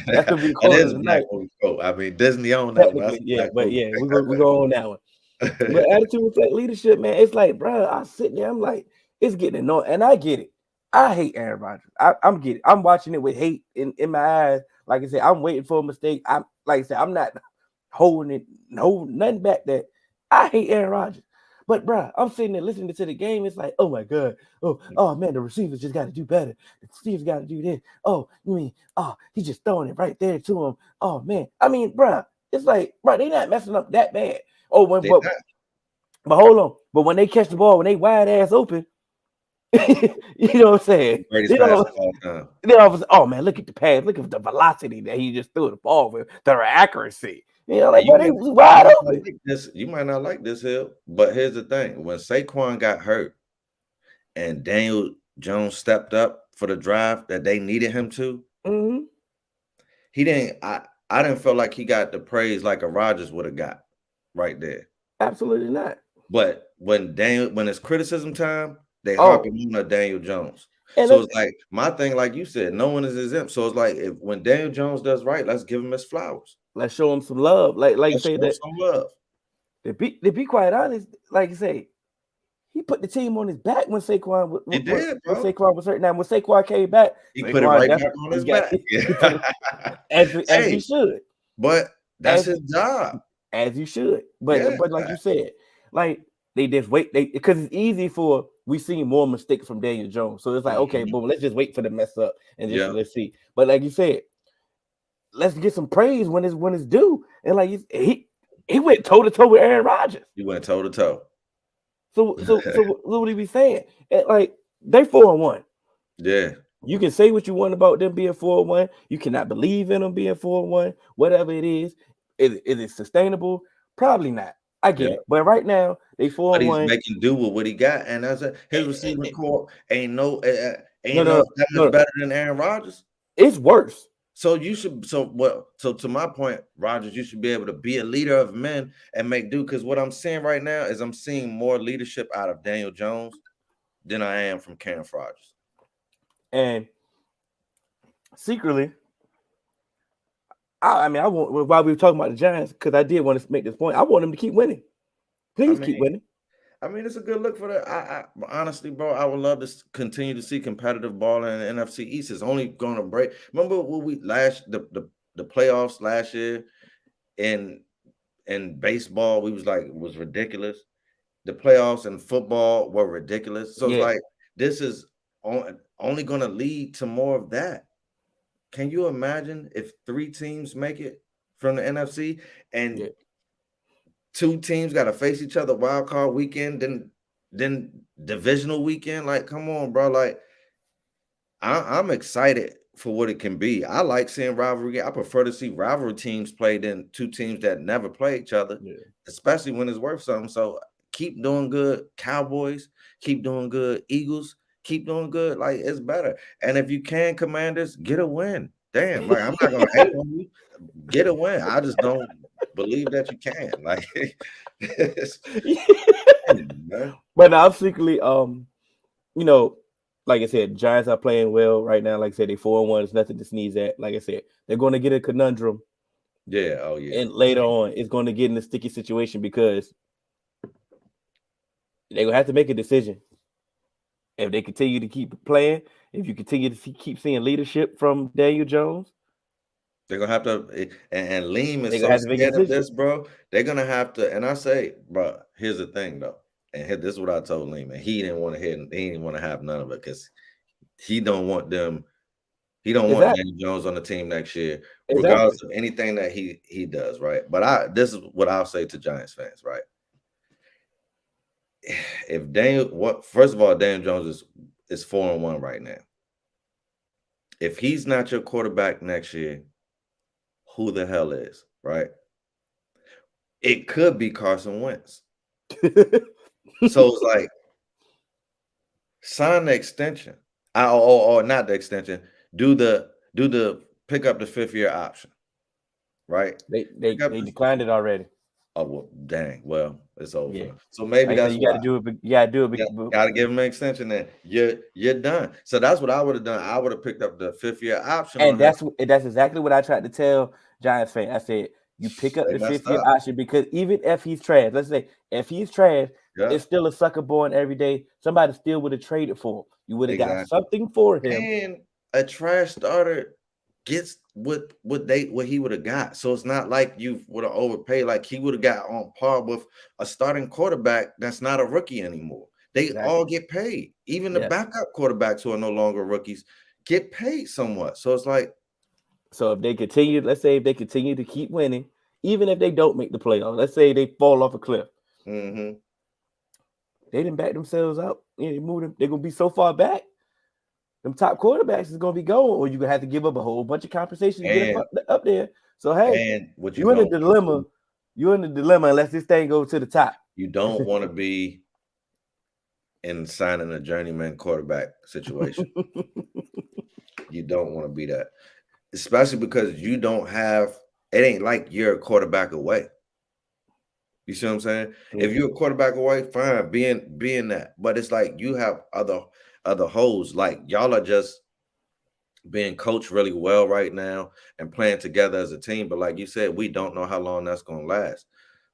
that's gonna be the quote. It is a black movie quote. I mean, Disney owned that one. We go on that one. But attitude reflect leadership, man. It's like, bro, I sit there, I'm like, it's getting annoying, and I get it. I hate Aaron Rodgers. I'm getting it. I'm watching it with hate in my eyes. Like I said, I'm waiting for a mistake. I'm not holding nothing back. That I hate Aaron Rodgers. But bro, I'm sitting there listening to the game. It's like, oh my god, oh man, the receivers just got to do better. The receivers got to do this. He's just throwing it right there to him. Oh man, I mean, bro, it's like, bro, they not messing up that bad. But hold on, but when they catch the ball, when they wide ass open, you know what I'm saying? Oh man, look at the pass, look at the velocity that he just threw the ball with, the accuracy. You know, like, they was wide open. You might not like this, Hill, but here's the thing. When Saquon got hurt and Daniel Jones stepped up for the drive that they needed him to, he didn't. I didn't feel like he got the praise like a Rodgers would have got right there. Absolutely not. But when it's criticism time, they harping on Daniel Jones. And so it's like my thing, like you said, no one is exempt. So it's like when Daniel Jones does right, let's give him his flowers. Let's show him some love. Like you say that. Some love. To be quite honest, like you say, he put the team on his back when Saquon when Saquon was hurt. Now when Saquon came back, he put it right back on his back. As he should. But that's his job. As you should. But like you said, like they just wait. Because it's easy for we see more mistakes from Daniel Jones. So it's like, okay, boom, let's just wait for the mess up and just let's see. But like you said, let's get some praise when it's due. And like he went toe to toe with Aaron Rodgers. He went toe to toe. So what would he be saying? And like they 4-1. Yeah. You can say what you want about them being 4-1. You cannot believe in them being 4-1. Whatever it is it sustainable? Probably not. I get it. But right now they 4-1. But he's making do with what he got, and his receiving core ain't no that much better than Aaron Rodgers. It's worse. So you should. So to my point, Rodgers, you should be able to be a leader of men and make do. Because what I'm seeing right now is I'm seeing more leadership out of Daniel Jones than I am from Cam Rodgers. And secretly, I want, while we were talking about the Giants, because I did want to make this point, I want them to keep winning. Please keep winning. I mean, it's a good look for that. I honestly, bro, I would love to continue to see competitive ball in the NFC East. It's only going to break. Remember what the playoffs last year in baseball, we was ridiculous. The playoffs in football were ridiculous. So it's like this is only going to lead to more of that. Can you imagine if 3 teams make it from the NFC and 2 teams got to face each other wild card weekend, then divisional weekend? Like, come on, bro. Like, I'm excited for what it can be. I like seeing rivalry. I prefer to see rivalry teams play than 2 teams that never play each other, especially when it's worth something. So keep doing good, Cowboys. Keep doing good, Eagles. Keep doing good. Like, it's better. And if you can, Commanders, get a win. Damn, like, I'm not gonna hate on you. Get a win. I just don't believe that you can. Like, man. But now I'm secretly, you know, like I said, Giants are playing well right now. Like I said, they 4-1. It's nothing to sneeze at. Like I said, they're going to get a conundrum. Yeah. Oh yeah. And later on, it's going to get in a sticky situation because they're going to have to make a decision. If they continue to keep playing, if you continue to keep seeing leadership from Daniel Jones, they're gonna have to, and Leem is gonna so have to make a scared of decision. this, bro. They're gonna have to, and I say, bro, here's the thing though, and this is what I told Leem, and he didn't want to hear, he didn't want to have none of it because he don't want them, he don't want Daniel Jones on the team next year, regardless of anything that he does, right? But this is what I'll say to Giants fans, right? If first of all, Daniel Jones is 4-1 right now. If he's not your quarterback next year, who the hell is, right? It could be Carson Wentz. So it's like, sign the extension. Or not the extension. Do the pick up the 5th-year option, right? They declined it already. Oh well, dang. Well, it's over. Yeah. So maybe that's you got to do it. You got to do it. Got to give him an extension. Then you're done. So that's what I would have done. I would have picked up the 5th-year option. And that's exactly what I tried to tell Giants fans. I said you pick up the 5th-year option because even if he's trash, let's say if he's trash, it's still a sucker born every day. Somebody still would have traded for him. You would have got something for him. And a trash starter gets what he would have got. So it's not like you would have overpaid. Like he would have got on par with a starting quarterback that's not a rookie anymore. They all get paid. Even the backup quarterbacks who are no longer rookies get paid somewhat. So it's like, so if they continue, let's say if they continue to keep winning, even if they don't make the playoffs, let's say they fall off a cliff. Mm-hmm. They didn't back themselves up. They're gonna be so far back. Them top quarterbacks is gonna be going, or you're gonna have to give up a whole bunch of compensation to get up there. So hey, you're in a dilemma. You're in a dilemma unless this thing goes to the top. You don't want to be in signing a journeyman quarterback situation. You don't want to be that, especially because you don't have. It ain't like you're a quarterback away. You see what I'm saying? Mm-hmm. If you're a quarterback away, fine, being that. But it's like you have other holes. Like y'all are just being coached really well right now and playing together as a team. But like you said, we don't know how long that's gonna last.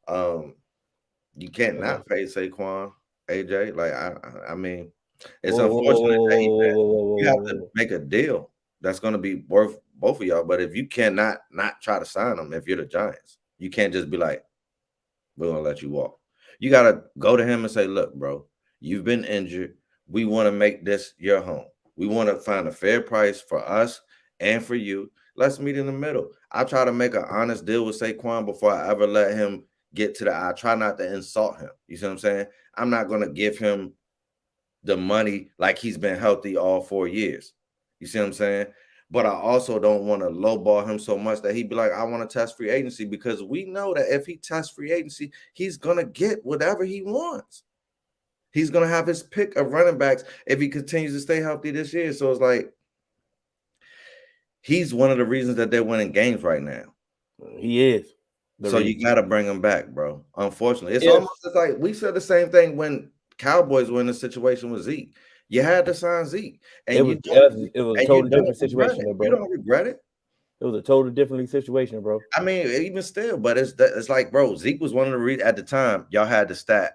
You can't not pay Saquon, AJ. Like I mean, it's unfortunate that you have to make a deal that's gonna be worth both of y'all. But if you cannot not try to sign them, if you're the Giants, you can't just be like, we're gonna let you walk. You gotta go to him and say, look, bro, you've been injured. We want to make this your home. We want to find a fair price for us and for you. Let's meet in the middle. I try to make an honest deal with Saquon before I ever let him get to I try not to insult him. You see what I'm saying? I'm not going to give him the money like he's been healthy all 4 years. You see what I'm saying? But I also don't want to lowball him so much that he'd be like, I want to test free agency, because we know that if he tests free agency, he's going to get whatever he wants. He's going to have his pick of running backs if he continues to stay healthy this year. So it's like, he's one of the reasons that they're winning games right now. He is. So you got to bring him back, bro. Unfortunately, it's almost like we said the same thing when Cowboys were in the situation with Zeke. You had to sign Zeke. And it was a totally different situation, bro. You don't regret it. It was a totally different situation, bro. I mean, even still, but it's like, bro, Zeke was one of the reasons at the time y'all had the stat.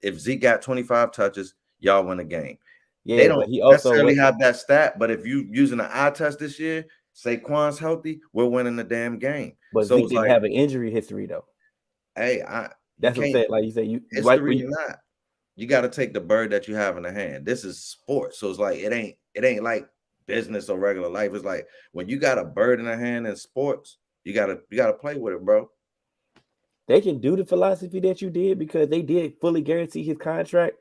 If Zeke got 25 touches, y'all win a game. Yeah, they don't necessarily have that stat, but if you using an eye test this year, Saquon's healthy, we're winning the damn game. But Zeke didn't have an injury history, though. Hey, that's what I'm saying. Like you said, not. You got to take the bird that you have in the hand. This is sports, so it's like it ain't like business or regular life. It's like when you got a bird in the hand in sports, you gotta play with it, bro. They can do the philosophy that you did because they did fully guarantee his contract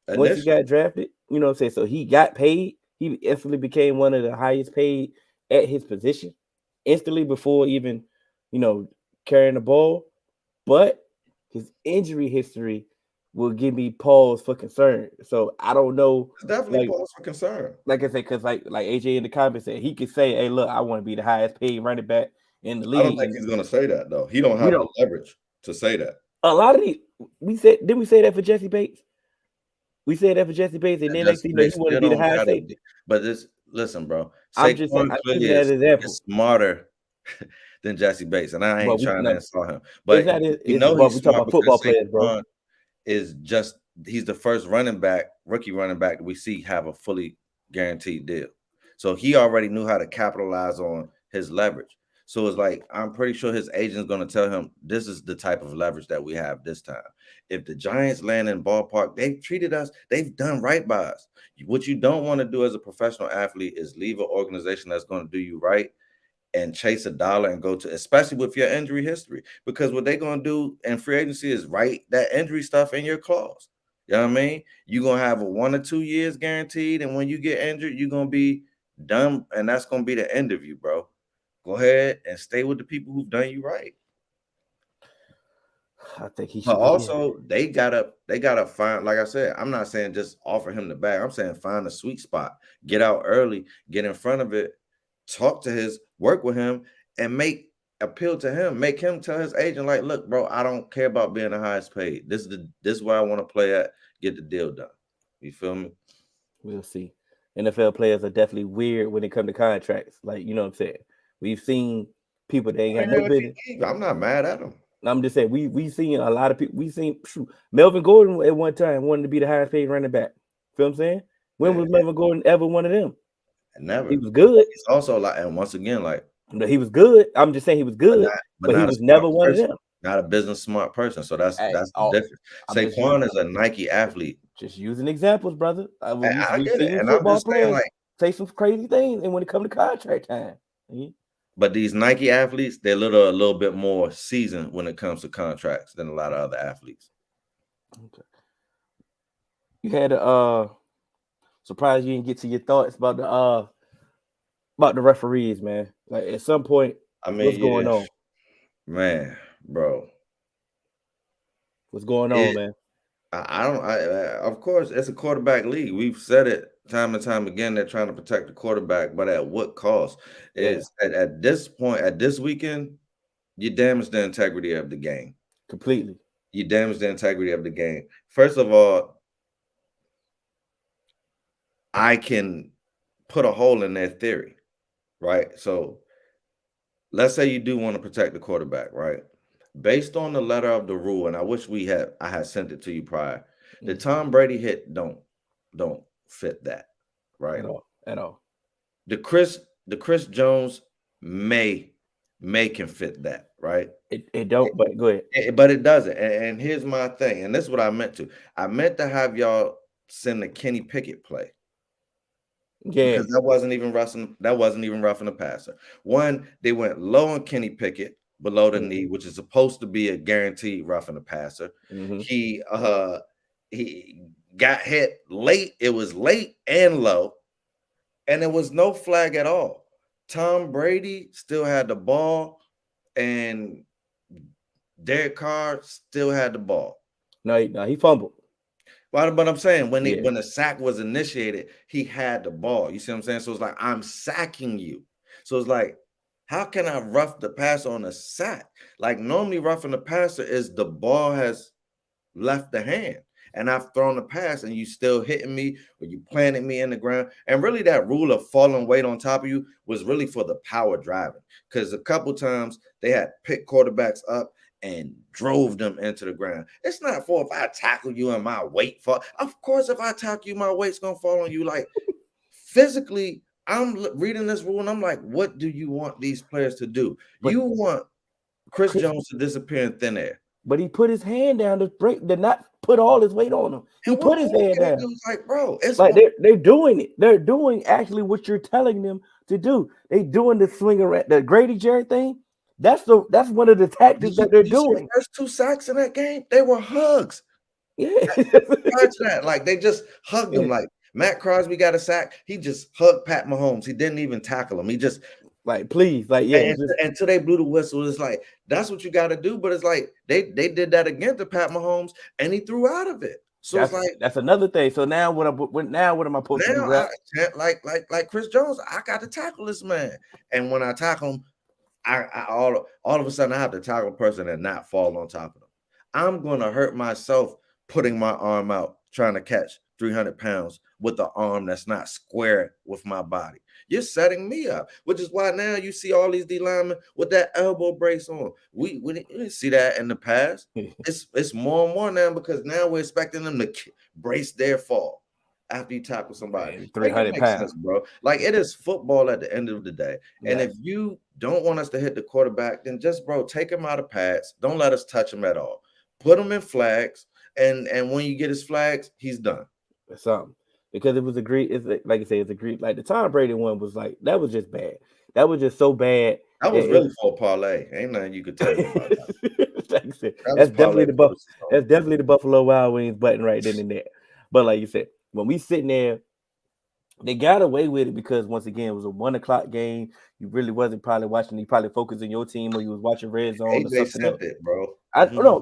once he got drafted. You know what I'm saying? So he got paid. He instantly became one of the highest paid at his position instantly before even, carrying the ball. But his injury history will give me pause for concern. So I don't know. It's definitely pause for concern. Like I said, because like AJ in the comments said, he could say, hey, look, I want to be the highest paid running back in the league. I don't think he's gonna say that though. He don't have the leverage to say that. A lot of these, didn't we say that for Jesse Bates? We said that for Jesse Bates, and then next thing he wanted to be the high safety. But listen, bro. I'm just saying, is smarter than Jesse Bates, and I ain't trying to insult him. But he's talking about football players, bro. He's the first rookie running back that we see have a fully guaranteed deal. So he already knew how to capitalize on his leverage. So it's like, I'm pretty sure his agent's going to tell him, this is the type of leverage that we have this time. If the Giants land in ballpark, they've treated us, they've done right by us. What you don't want to do as a professional athlete is leave an organization that's going to do you right and chase a dollar and go to, especially with your injury history, because what they're going to do in free agency is write that injury stuff in your clause. You know what I mean? You're going to have a 1 or 2 years guaranteed, and when you get injured, you're going to be done, and that's going to be the end of you, bro. Go ahead and stay with the people who've done you right. I think he should. But also, they gotta find, like I said, I'm not saying just offer him the bag. I'm saying find a sweet spot, get out early, get in front of it, talk to work with him, and appeal to him, make him tell his agent, like, look, bro, I don't care about being the highest paid. This is where I want to play at, get the deal done. You feel me? We'll see. NFL players are definitely weird when it comes to contracts. Like, you know what I'm saying? We've seen people that ain't got no business. I'm not mad at them. I'm just saying we seen a lot of people. We seen Melvin Gordon at one time wanted to be the highest paid running back. Feel what I'm saying? When was Melvin Gordon ever one of them? Never. He was good. He's also like, and once again, like, he was good. I'm just saying he was good, but he was never one of them. Not a business smart person. So that's the difference. Saquon is a Nike athlete. Just using examples, brother. I get it. And I'm just saying, like, say some crazy things, and when it comes to contract time. But these Nike athletes, they're a little bit more seasoned when it comes to contracts than a lot of other athletes. Okay. You had surprised you didn't get to your thoughts about the referees, man. Like, at some point, what's going on? Man, bro. What's going on, man? Of course, it's a quarterback league. We've said it time and time again. They're trying to protect the quarterback, but at what cost? Is at this point, at this weekend, you damage the integrity of the game completely. You damage the integrity of the game. First of all, I can put a hole in their theory, right? So let's say you do want to protect the quarterback, right? Based on the letter of the rule, and I wish I had sent it to you prior. The Tom Brady hit don't fit that, right? At all. The Chris Jones may can fit that, right? It don't, but go ahead. But it doesn't. And here's my thing, and this is what I meant to. I meant to have y'all send the Kenny Pickett play. Yeah, because that wasn't even roughing the passer. One, they went low on Kenny Pickett, below the knee, which is supposed to be a guaranteed roughing the passer. He got hit late. It was late and low, and there was no flag at all. Tom Brady still had the ball, and Derek Carr still had the ball. No, he fumbled. But I'm saying when the sack was initiated, he had the ball. You see what I'm saying? So it's like, I'm sacking you. So it's like, how can I rough the passer on a sack? Like, normally roughing the passer is the ball has left the hand, and I've thrown the pass, and you still hitting me, or you planted me in the ground. And really, that rule of falling weight on top of you was really for the power driving, because a couple times they had picked quarterbacks up and drove them into the ground. It's not for if I tackle you and my weight fall. Of course, if I tackle you, my weight's gonna fall on you. Like, physically, I'm reading this rule and I'm like, what do you want these players to do? You want Chris Jones to disappear in thin air. But he put his hand down to did not put all his weight on him. He put his hand down. It's like, bro, it's like they're doing it. They're doing actually what you're telling them to do. They doing the swing around, the Grady Jarrett thing. That's one of the tactics that they're doing. The first 2 sacks in that game, they were hugs. Yeah, that. Like, they just hugged him. Like, Matt Crosby got a sack. He just hugged Pat Mahomes. He didn't even tackle him. He just like, please, like, yeah. Until they blew the whistle, it's like, that's what you got to do. But it's like they did that again to Pat Mahomes, and he threw out of it. So it's like, that's another thing. So now what am I supposed to do? Like Chris Jones, I got to tackle this man, and when I tackle him, all of a sudden I have to tackle a person and not fall on top of them. I'm gonna hurt myself putting my arm out trying to catch 300 pounds with the arm that's not square with my body. You're setting me up, which is why now you see all these D linemen with that elbow brace on. We didn't see that in the past. It's more and more now because now we're expecting them to brace their fall after you tackle somebody. 300 pounds, sense, bro. Like it is football at the end of the day. And if you don't want us to hit the quarterback, then just, bro, take him out of pads. Don't let us touch him at all. Put him in flags. And when you get his flags, he's done. That's something. Because it was agreed. It's like I say, it's agreed. Like the Tom Brady one was like, that was just bad. That was just so bad. That was really for a parlay. Ain't nothing you could tell me about that. Like I said, that's definitely the Buffalo Wild Wings button right then and there. But like you said, when we sitting there, they got away with it because once again, it was a 1 o'clock game. You really wasn't probably watching. You probably focused on your team, or you was watching Red Zone or something else. It, bro.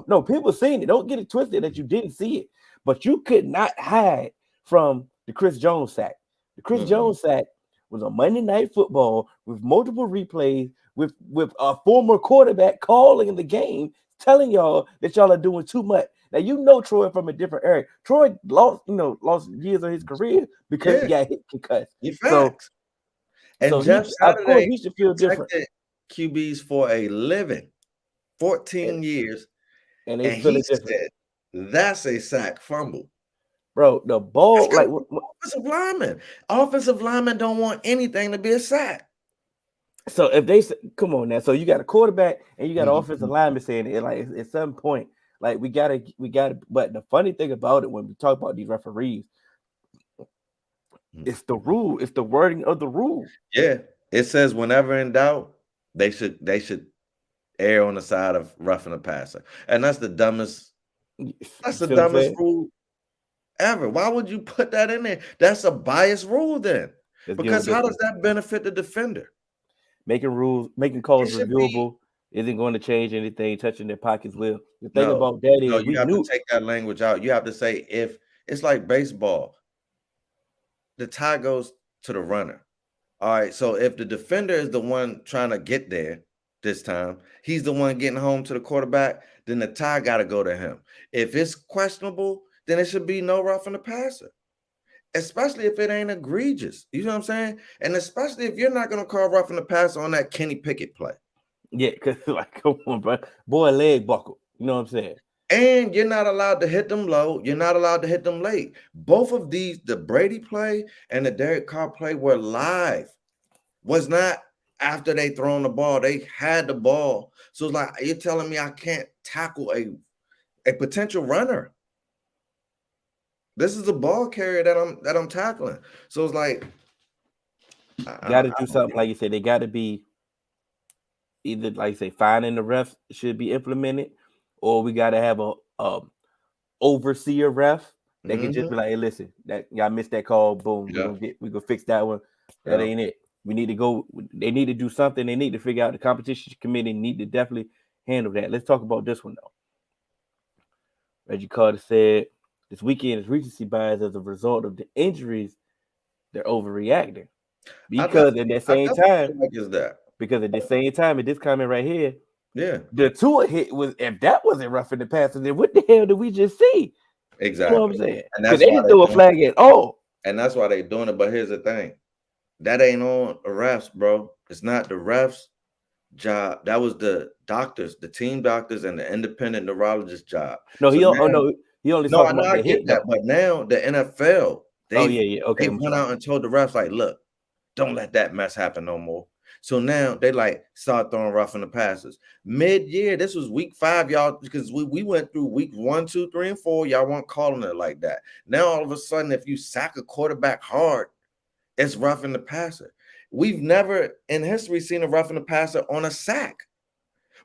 No, people seen it. Don't get it twisted that you didn't see it, but you could not hide from the Chris Jones sack. The Chris Jones sack was a Monday Night Football with multiple replays, with a former quarterback calling in the game, telling y'all that y'all are doing too much. Now you know Troy from a different area. Troy lost years of his career because he got hit concussed. And Jeff Saturday, he should feel different. QBs for a living, 14 years, and he said that's a sack fumble. Bro, the ball, like offensive linemen don't want anything to be a sack. So if they say, come on now, so you got a quarterback and you got an offensive lineman saying it, like at some point, like we gotta. But the funny thing about it, when we talk about these referees, it's the rule, it's the wording of the rule. Yeah, it says whenever in doubt, they should err on the side of roughing the passer, and that's the dumbest. That's the dumbest rule ever. Why would you put that in there? That's a biased rule then. Because how does that benefit the defender? Making calls reviewable isn't going to change anything. Touching their pockets will. The thing about that is you have to take that language out. You have to say, if it's like baseball, the tie goes to the runner. All right. So if the defender is the one trying to get there this time, he's the one getting home to the quarterback, then the tie got to go to him. If it's questionable, then it should be no roughing the passer, especially if it ain't egregious. You know what I'm saying? And especially if you're not going to call roughing the passer on that Kenny Pickett play. Yeah, because like, come on, bro. Boy, leg buckle. You know what I'm saying? And you're not allowed to hit them low. You're not allowed to hit them late. Both of these, the Brady play and the Derek Carr play, were live. Was not after they thrown the ball. They had the ball. So it's like, you're telling me I can't tackle a potential runner. This is a ball carrier that I'm tackling. So it's like, got to do something like you said. They got to be either, like you say, finding the refs should be implemented, or we got to have a overseer ref that can just be like, hey, listen, that y'all missed that call. Boom, we gonna fix that one. That ain't it. We need to go. They need to do something. They need to figure out. The competition committee need to definitely handle that. Let's talk about this one though. Reggie Carter said, this weekend is recency bias as a result of the injuries. They're overreacting because at the same time, at this comment right here, the Tua hit was, if that wasn't roughing the passer, then what the hell did we just see? Exactly. You know what I'm saying? Because they didn't throw a flag at all. And that's why they're doing it. But here's the thing. That ain't on the refs, bro. It's not the refs' job. That was the doctors, the team doctors, and the independent neurologist job. No, he only talking about the hit. That, but now the NFL, they went out and told the refs, like, look, don't let that mess happen no more. So now they like start throwing roughing the passes. Mid-year, this was week 5, y'all, because we went through week 1, 2, 3, and 4. Y'all weren't calling it like that. Now all of a sudden, if you sack a quarterback hard, it's roughing the passer. We've never in history seen a roughing the passer on a sack.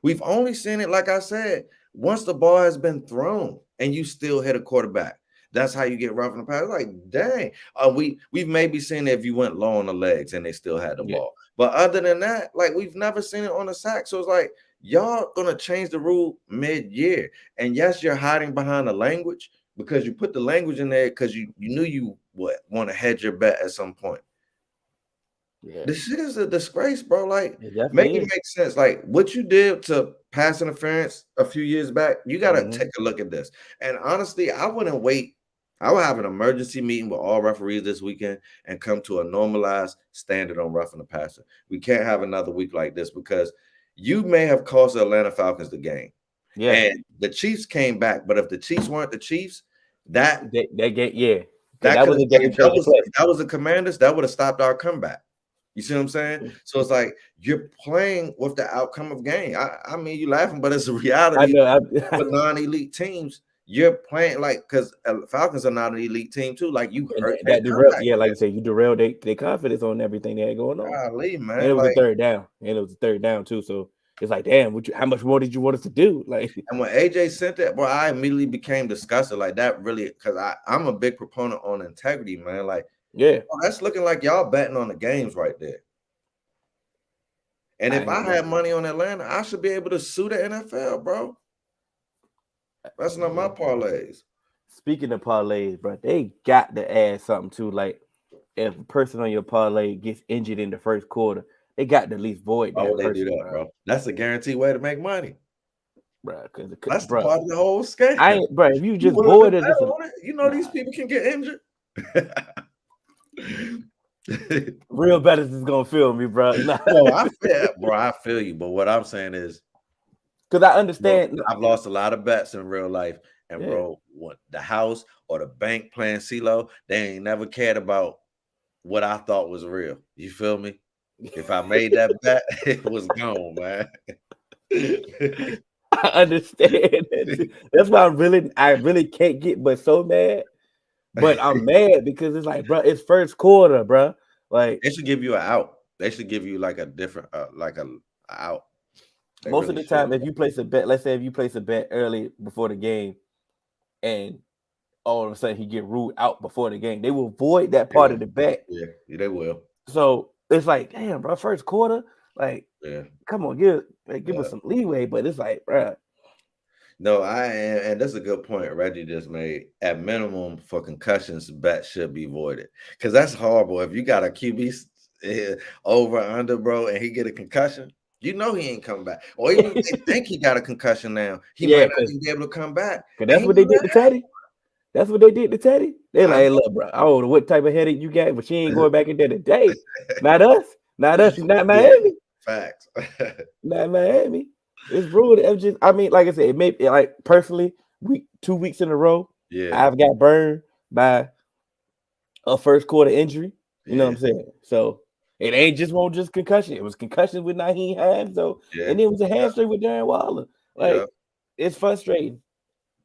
We've only seen it, like I said, once the ball has been thrown and you still hit a quarterback. That's how you get roughing the passer. Like, dang. We've maybe seen it if you went low on the legs and they still had the ball. But other than that, like, we've never seen it on a sack. So it's like, y'all gonna change the rule mid-year. And yes, you're hiding behind the language because you put the language in there because you knew you would want to hedge your bet at some point. Yeah. This shit is a disgrace, bro. Like, make it make sense. Like, what you did to pass interference a few years back, you got to take a look at this. And honestly, I wouldn't wait. I would have an emergency meeting with all referees this weekend and come to a normalized standard on roughing the passer. We can't have another week like this because you may have cost the Atlanta Falcons the game. Yeah. And the Chiefs came back, but if the Chiefs weren't the Chiefs, that game, that was a game changer. That was the Commanders. That would have stopped our comeback. You see what I'm saying? So it's like you're playing with the outcome of game. I mean, you laughing, but it's a reality. For non-elite teams, you're playing like because Falcons are not an elite team too. Like you hurt that derailed, like you said, you derailed their confidence on everything they had going on. Golly, man. And it was a third down, too. So it's like, damn, how much more did you want us to do? Like, and when AJ sent that, bro, I immediately became disgusted. Like that really, because I'm a big proponent on integrity, man. Like, that's looking like y'all betting on the games right there. And if I had money on Atlanta, I should be able to sue the NFL, bro. That's not my parlays. Speaking of parlays, bro, they got to add something too. Like, if a person on your parlay gets injured in the first quarter, they got to at least void that. Why would they do that, bro? That's a guaranteed way to make money, bro. That's the part of the whole scam. Bro, if you just void it, you know these people can get injured. Real bettors is gonna feel me, bro. No, I feel you. But what I'm saying is, because I understand, I've lost a lot of bets in real life, and bro, what the house or the bank playing CeeLo, they ain't never cared about what I thought was real. You feel me? If I made that bet, it was gone, man. I understand. That's why I really can't get but so mad. But I'm mad because it's like, bro, it's first quarter, bro. Like, they should give you an out. They should give you like a different, like a out. Most of the time, if you place a bet, let's say if you place a bet early before the game, and all of a sudden he get ruled out before the game, they will void that part of the bet. Yeah, they will. So it's like, damn, bro, first quarter, like, come on, give us some leeway. But it's like, bro. No, and that's a good point Reggie just made. At minimum, for concussions, bets should be voided because that's horrible. If you got a QB over under, bro, and he get a concussion, you know he ain't coming back. Or even if they think he got a concussion now, he might not even be able to come back. That's what they did to Teddy. That's what they did to Teddy. They're like, hey, look, bro, I don't know what type of headache you got, but she ain't going back in there today. Not us, not Miami. Facts. Not Miami. It's rude. I mean, like I said, it may like personally, 2 weeks in a row, I've got burned by a first quarter injury. You know what I'm saying? So it ain't just concussion. It was concussion with Naheem Hines, though, and it was a hamstring with Darren Waller. Like it's frustrating.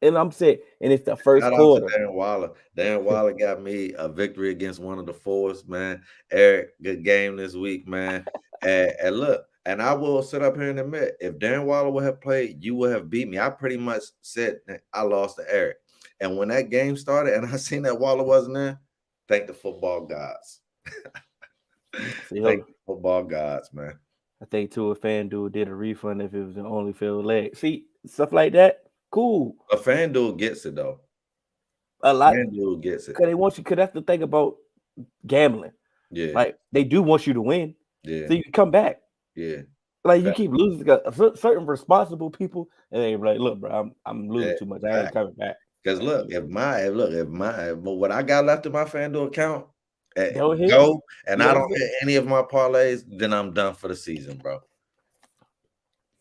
And I'm saying, and it's the first quarter. Darren Waller. Darren Waller got me a victory against one of the fours, man. Eric, good game this week, man. And look. And I will sit up here and admit, if Darren Waller would have played, you would have beat me. I pretty much said that I lost to Eric. And when that game started and I seen that Waller wasn't there, thank the football gods. Thank the football gods, man. I think, too, a FanDuel did a refund if it was an only field leg. See, stuff like that, cool. A FanDuel gets it, though. A lot. FanDuel gets it. Because they want you, because that's the thing about gambling. Yeah. Like, they do want you to win. Yeah. So you can come back. Yeah, like you keep losing. Certain responsible people, and they like, look, bro, I'm losing too much. I ain't coming back. Because look, if what I got left in my FanDuel account go, and I don't hit any of my parlays, then I'm done for the season, bro.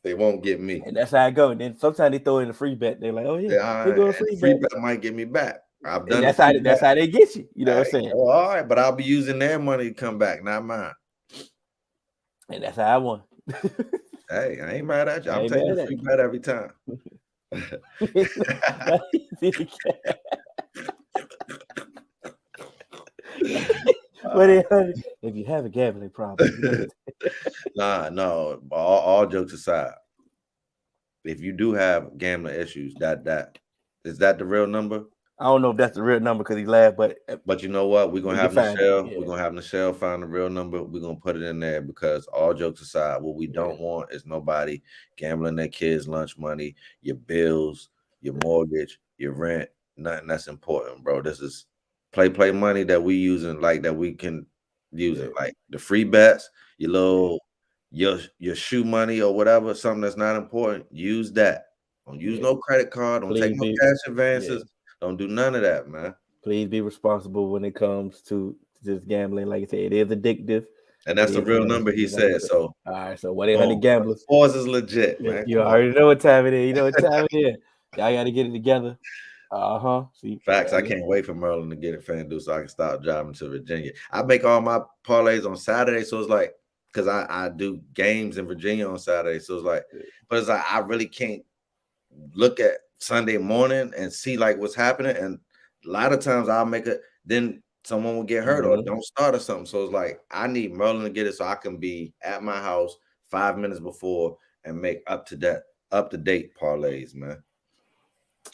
They won't get me, and that's how I go. And then sometimes they throw in a free bet. They're like, oh yeah, free bet might get me back. I've done. That's how they get you. You know what I'm saying? Well, all right, but I'll be using their money to come back, not mine. And that's how I won. Hey, I ain't mad at you. I'm taking a free bet every time. But if you have a gambling problem, no. All jokes aside, if you do have gambling issues, that is that the real number? I don't know if that's the real number because he laughed, but you know what? We're gonna have Michelle. We're gonna have Michelle find the real number. We're gonna put it in there because all jokes aside, what we don't want is nobody gambling their kids' lunch money, your bills, your mortgage, your rent. Nothing that's important, bro. This is play money that we using, like that we can use it. Like the free bets, your little your shoe money or whatever, something that's not important. Use that. Don't use no credit card. Don't take no cash advances. Don't do none of that, man. Please be responsible when it comes to this gambling. Like I said, it is addictive. And that's the real number he said. So all right, so 1-800-GAMBLERS. Pause is legit, man. You already know what time it is. You know what time it is. Y'all got to get it together. See, facts. I can't wait for Merlin to get it FanDuel so I can start driving to Virginia. I make all my parlays on Saturday, so it's like because I do games in Virginia on Saturday, so it's like, but it's like I really can't look at Sunday morning and see like what's happening, and a lot of times I'll make it, then someone will get hurt or don't start or something. So it's like I need Merlin to get it so I can be at my house 5 minutes before and make up to date parlays, man.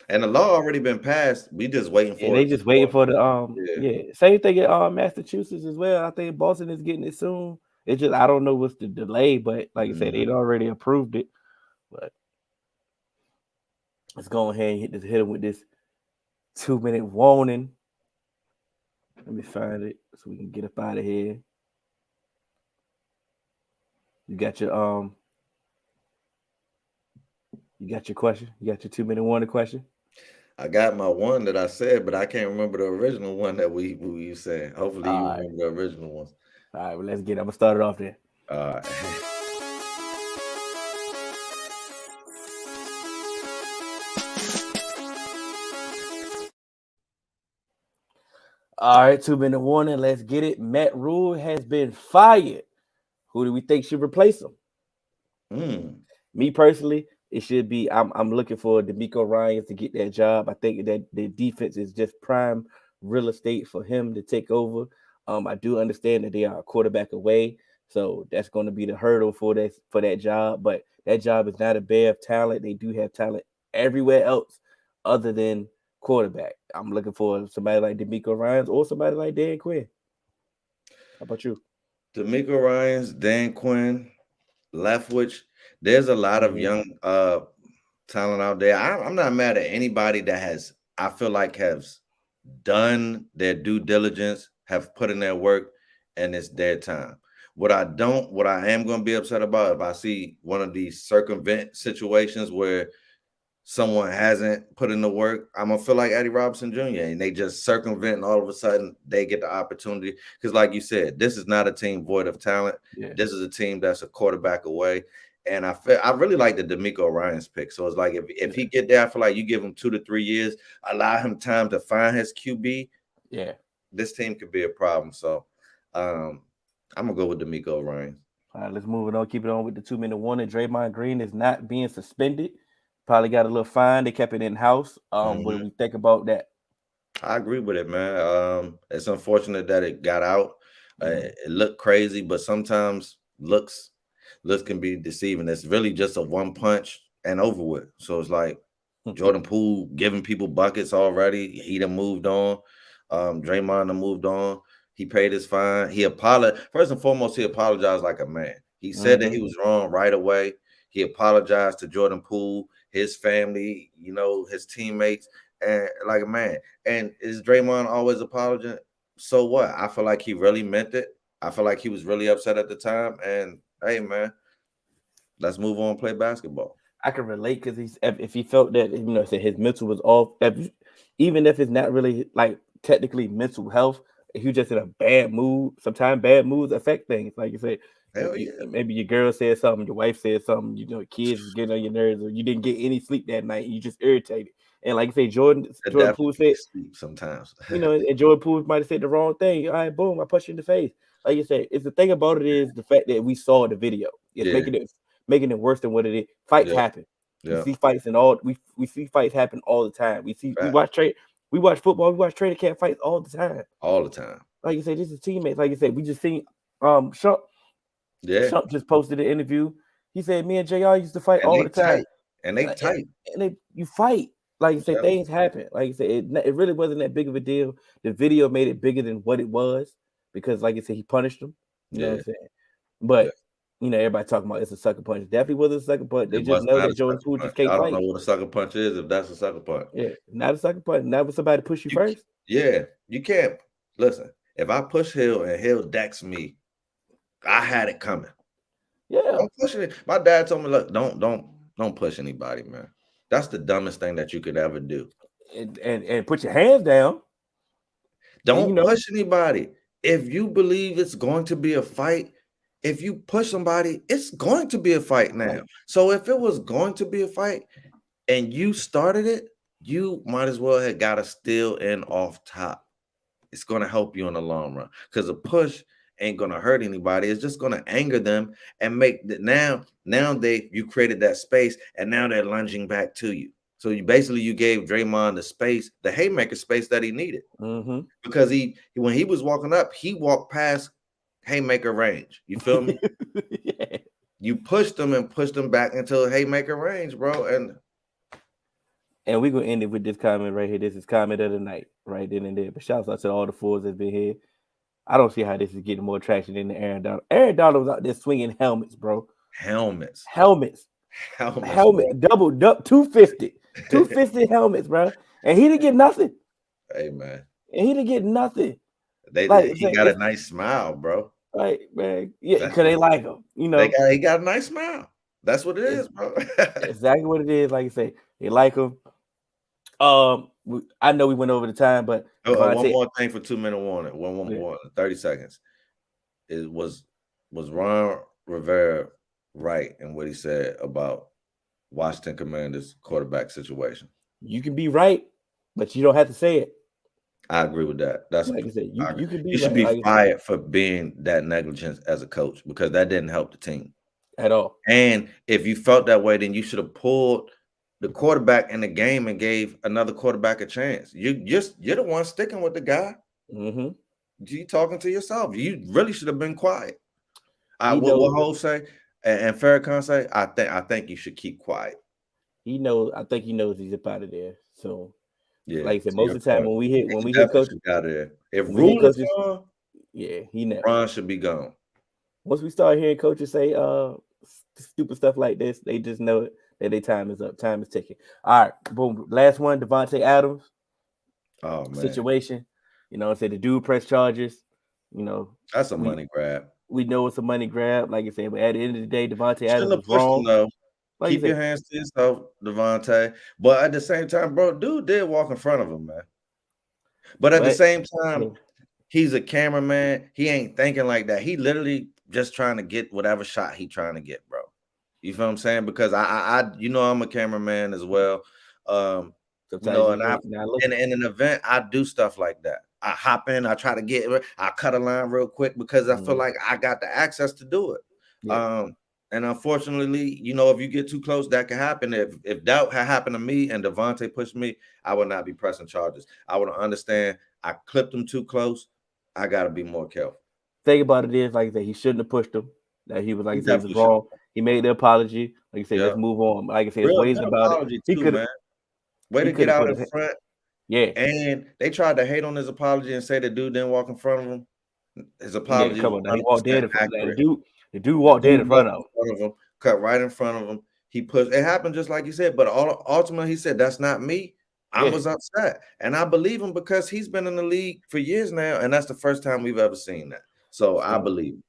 And the law already been passed. We just waiting for it. They just waiting for the same thing in Massachusetts as well. I think Boston is getting it soon. It's just I don't know what's the delay, but like I said, they'd already approved it. But let's go ahead and hit them with this 2-minute warning. Let me find it so we can get up out of here. You got your question? You got your 2-minute warning question? I got my one that I said, but I can't remember the original one that we said. Hopefully you remember the original ones. All right, well, let's get it. I'm going to start it off there. All right. All right, 2-minute warning. Let's get it. Matt Rule has been fired. Who do we think should replace him? Me personally, it should be. I'm looking for DeMeco Ryans to get that job. I think that the defense is just prime real estate for him to take over. I do understand that they are a quarterback away, so that's going to be the hurdle for that job. But that job is not a bare of talent. They do have talent everywhere else other than quarterback. I'm looking for somebody like DeMeco Ryans or somebody like Dan Quinn. How about you? DeMeco Ryans, Dan Quinn, Leftwich. There's a lot of young talent out there. I'm not mad at anybody that I feel like has done their due diligence, have put in their work, and it's their time. What I am going to be upset about if I see one of these circumvent situations where someone hasn't put in the work, I'm going to feel like Eddie Robinson Jr. and they just circumvent and all of a sudden they get the opportunity. Because like you said, this is not a team void of talent. Yeah. This is a team that's a quarterback away. And I really like the DeMeco Ryans pick. So it's like if he get there, I feel like you give him 2 to 3 years, allow him time to find his QB. Yeah, this team could be a problem. So I'm gonna go with DeMeco Ryans. All right, let's move it on. Keep it on with the 2-minute warning. Draymond Green is not being suspended. Probably got a little fine. They kept it in house. What do we think about that? I agree with it, man. It's unfortunate that it got out. It looked crazy, but sometimes looks can be deceiving. It's really just a one punch and over with. So it's like Jordan Poole giving people buckets already. He done moved on. Draymond done moved on. He paid his fine. He apologized. First and foremost, he apologized like a man. He said that he was wrong right away. He apologized to Jordan Poole, his family, his teammates, and like a man. And is Draymond always apologizing? So what? I feel like he really meant it. I feel like he was really upset at the time. And hey, man, let's move on and play basketball. I can relate because if he felt that his mental was off, even if it's not really like technically mental health, if you're just in a bad mood, sometimes bad moods affect things. Like you said, maybe your girl said something, your wife said something, kids is getting on your nerves, or you didn't get any sleep that night, and you just irritated. And like I say, Jordan Poole said sometimes, and Jordan Poole might have said the wrong thing. All right, boom, I punched you in the face. Like you said, it's the thing about it is the fact that we saw the video. It's making it worse than what it is. Fights happen. Yeah. We see fights we see fights happen all the time. We watch football, we watch training camp fights all the time. All the time. Like you said, this is teammates. Like you said, we just seen Shump. Yeah. Shump just posted an interview. He said, me and JR used to fight all the time. Tight. And they tight. And you fight. Like you said, things happen. Like you said, it really wasn't that big of a deal. The video made it bigger than what it was because, like you said, he punished him. You know what I'm saying? But everybody talking about it's a sucker punch. It definitely wasn't a sucker punch. They just know that Jordan Poole just can't fight. I don't know what a sucker punch is if that's a sucker punch. Yeah, not a sucker punch. Not when somebody push you first. Yeah, you can't. Listen, If I push Hill and Hill decks me, I had it coming. Yeah. I'm pushing it. My dad told me, look, don't push anybody, man. That's the dumbest thing that you could ever do. And put your hands down. Don't push anybody. If you believe it's going to be a fight, if you push somebody, it's going to be a fight now. So if it was going to be a fight and you started it, you might as well have got a steal in off top. It's going to help you in the long run because a push ain't going to hurt anybody. It's just going to anger them and make that now you created that space and now they're lunging back to you. So you gave Draymond the space, the haymaker space that he needed. Because when he was walking up, he walked past haymaker range. You feel me? Yeah. You pushed him and pushed him back into haymaker range, bro. And we're gonna end it with this comment right here. This is comment of the night, right then and there. But shouts out to all the fours that's been here. I don't see how this is getting more traction than the Aaron Donald. Aaron Donald was out there swinging helmets, bro. Helmets. Double 250. 250 helmets, bro. And he didn't get nothing. Hey, man. And he didn't get nothing. He got a nice smile, bro. Right, man. Yeah, because they like him. You know, he got a nice smile. That's what it is, bro. Exactly what it is. Like you say, they like him. I know we went over the time, but one more thing for 2-minute warning. One more 30 seconds. It was Ron Rivera right in what he said about Washington Commanders quarterback situation? You can be right, but you don't have to say it. I agree with that. That's like I said, you can be. You should be fired for being that negligent as a coach because that didn't help the team at all. And if you felt that way, then you should have pulled the quarterback in the game and gave another quarterback a chance. You're the one sticking with the guy. Mm-hmm. You talking to yourself. You really should have been quiet. What Hov say and Farrakhan say? I think you should keep quiet. He knows. I think he knows he's up out of there. So, yeah, like I said, most of the time when we hit coaches out of there, if Rule is gone, he never. Ron should be gone. Once we start hearing coaches say stupid stuff like this, they just know that their time is up. Time is ticking. All right, boom. Last one, Devontae Adams. Oh man, situation. You know, say the dude press charges. You know, that's a money grab. We know it's a money grab, like I said, but at the end of the day, Devontae Adams was wrong. Like keep your hands to yourself, Devontae. But at the same time, bro, dude did walk in front of him, man. But at the same time, he's a cameraman. He ain't thinking like that. He literally just trying to get whatever shot he trying to get, bro. You feel what I'm saying? Because I I'm a cameraman as well. And in an event, I do stuff like that. I hop in, I try to I cut a line real quick because I feel like I got the access to do it. Yeah. And unfortunately, if you get too close, that can happen. If that had happened to me and Devontae pushed me, I would not be pressing charges. I would understand I clipped him too close. I got to be more careful. Thing about it is, like I said, he shouldn't have pushed him. That he was like, he was wrong. He made the apology. Like I said, let's move on. Like I said, there's ways about it. He could, man. Way to get out in front. Yeah. And they tried to hate on his apology and say the dude didn't walk in front of him. His apology. Come on, he walked dead in front of him. The dude walked dead in front of him. Cut right in front of him. He pushed. It happened just like you said, but ultimately he said, that's not me. I was upset. And I believe him because he's been in the league for years now, and that's the first time we've ever seen that. So I believe him.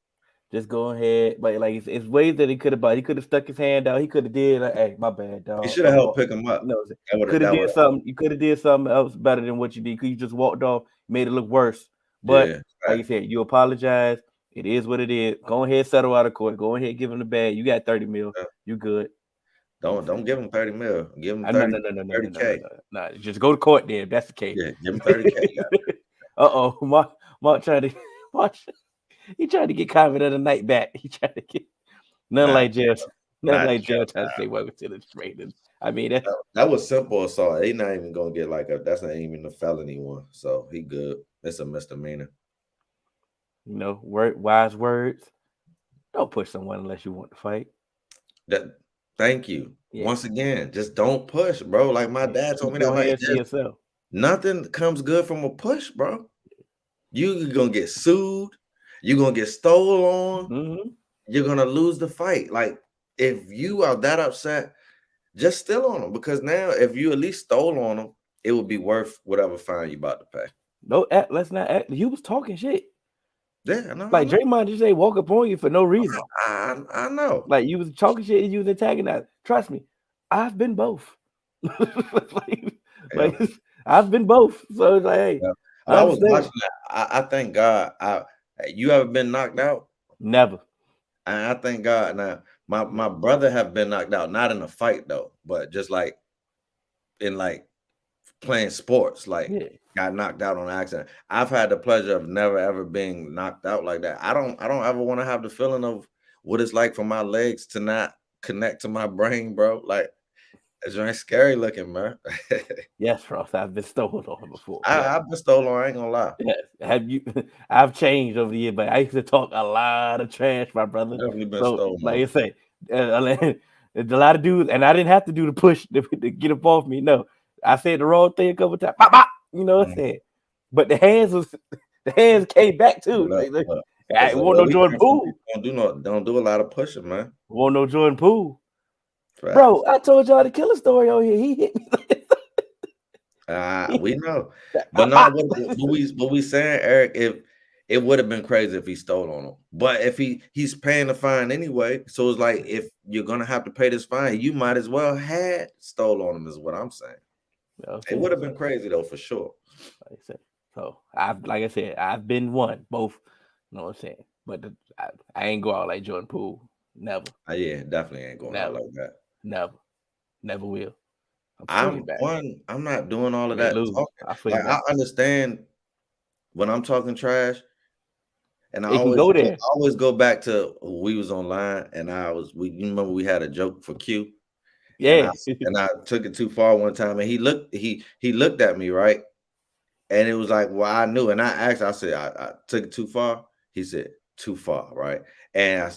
Just go ahead, but like it's ways that he could have. He could have stuck his hand out. He could have did like, "Hey, my bad, dog." He should have helped pick him up. No, could have did something. You could have did something else better than what you did. Because you just walked off, made it look worse. But like you said, you apologize. It is what it is. Go ahead, settle out of court. Go ahead, give him the bag. You got 30 mil. You good. Don't give him 30 mil. Give him 30K. No, just go to court then. If that's the case. Yeah, give him 30K. Mark trying to watch. He tried to get comment of the night back. He tried to get nothing like jail trying to say welcome to the Raiders. I mean that was simple assault. He's not even gonna get that's not even a felony one. So he good. It's a misdemeanor. Wise words. Don't push someone unless you want to fight. Thank you. Yeah. Once again, just don't push, bro. Like my dad told me that. Nothing comes good from a push, bro. You're gonna get sued. You're going to get stolen on. Mm-hmm. You're going to lose the fight. Like, if you are that upset, just steal on them. Because now, if you at least stole on them, it would be worth whatever fine you about to pay. No, let's not act. You was talking shit. Yeah, no, like Draymond just say walk up on you for no reason. I know. Like you was talking shit and you was antagonized. Trust me, I've been both. like I've been both. So it's like, hey, I was watching that. I thank God. You ever been knocked out? Never. And I thank God. Now my brother have been knocked out, not in a fight though, but just like in like playing sports, like got knocked out on accident. I've had the pleasure of never ever being knocked out like that. I don't ever want to have the feeling of what it's like for my legs to not connect to my brain, bro. Like it's very scary looking, man. Yes, Ross, I've been stolen on before. I've been stolen on, I ain't gonna lie. Yes. Have you? I've changed over the year, but I used to talk a lot of trash, my brother. Definitely been stolen. Like you say, there's a lot of dudes, and I didn't have to do the push to get up off me. No, I said the wrong thing a couple times. Bop, bop, you know what I'm saying? But the hands came back too. I want no Jordan Poole. Don't do a lot of pushing, man. Want no Jordan Poole. Bro, I told y'all the killer story on here. He hit me. We know, but no. What we saying, Eric? If it would have been crazy if he stole on him, but if he's paying the fine anyway, so it's like if you're gonna have to pay this fine, you might as well had stole on him. Is what I'm saying. It would have been crazy though, for sure. Like I said, so like I said, I've been one, both. You know what I'm saying? But I ain't go out like Jordan Poole. Never. Yeah, definitely ain't going out like that. Never will. I'm not doing all of that. I understand when I'm talking trash, and I always go back to we was online, and you remember we had a joke for Q, and I took it too far one time, and he looked at me, right, and it was like, well, I knew, and I asked, I said, I took it too far. He said too far, right, and I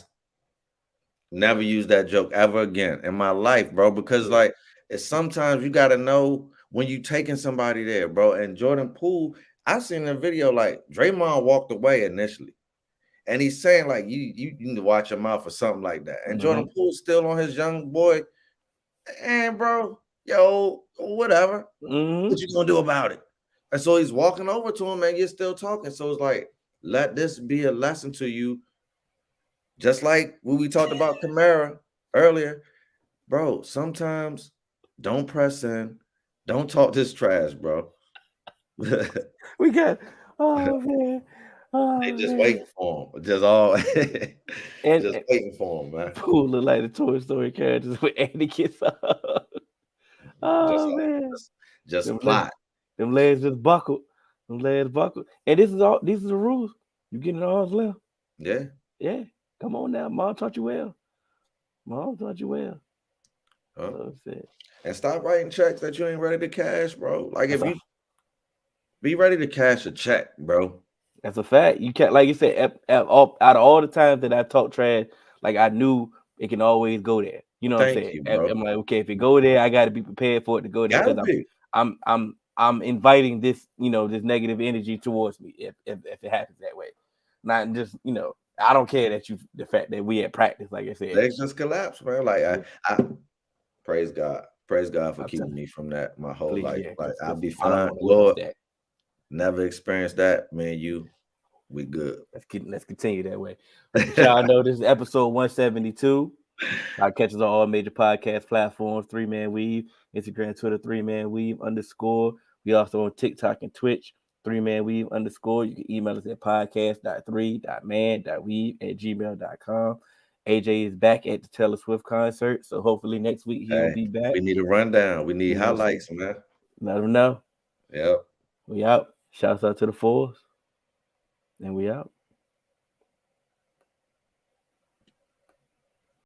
never used that joke ever again in my life, bro, because like it's sometimes you got to know when you taking somebody there, bro. And Jordan Poole, I seen a video like Draymond walked away initially, and he's saying like you need to watch your mouth or something like that. And Jordan Poole's still on his young boy, and bro, yo, whatever. What you gonna do about it? And so he's walking over to him, and you're still talking. So it's like, let this be a lesson to you. Just like when we talked about Kamara earlier, bro, sometimes don't press in. Don't talk this trash, bro. We got, man. They just waiting for him. Just waiting for him, man. Poole look like the Toy Story characters with Andy gets up. Man. Just plot. Them legs just buckled. And these are the rules. You getting arms left. Yeah. Come on now. Mom taught you well. And stop writing checks that you ain't ready to cash, bro. Like if you be ready to cash a check, bro. That's a fact. You can't, like you said, out of all the times that I talk trash, like I knew it can always go there. You know what I'm saying? I'm like, okay, if it go there, I got to be prepared for it to go there because I'm inviting this, this negative energy towards me if it happens that way. Not just, I don't care that the fact that we at practice, like I said. Legs just collapsed, man. Like I praise God. Praise God for keeping me from that my whole life. Like I'll be fine. Lord, never experienced that. Man, we good. Let's continue that way. Y'all know this is episode 172. I'll catch us on all major podcast platforms, 3Man Weave, Instagram, Twitter, 3Man Weave _. We also on TikTok and Twitch, 3Man Weave _. You can email us at podcast.3.man.weave@gmail.com. AJ is back at the Taylor Swift concert, so hopefully next week he'll be back. We need a rundown. We need highlights, man. Let them know. Yep. We out. Shouts out to the Fours. And we out.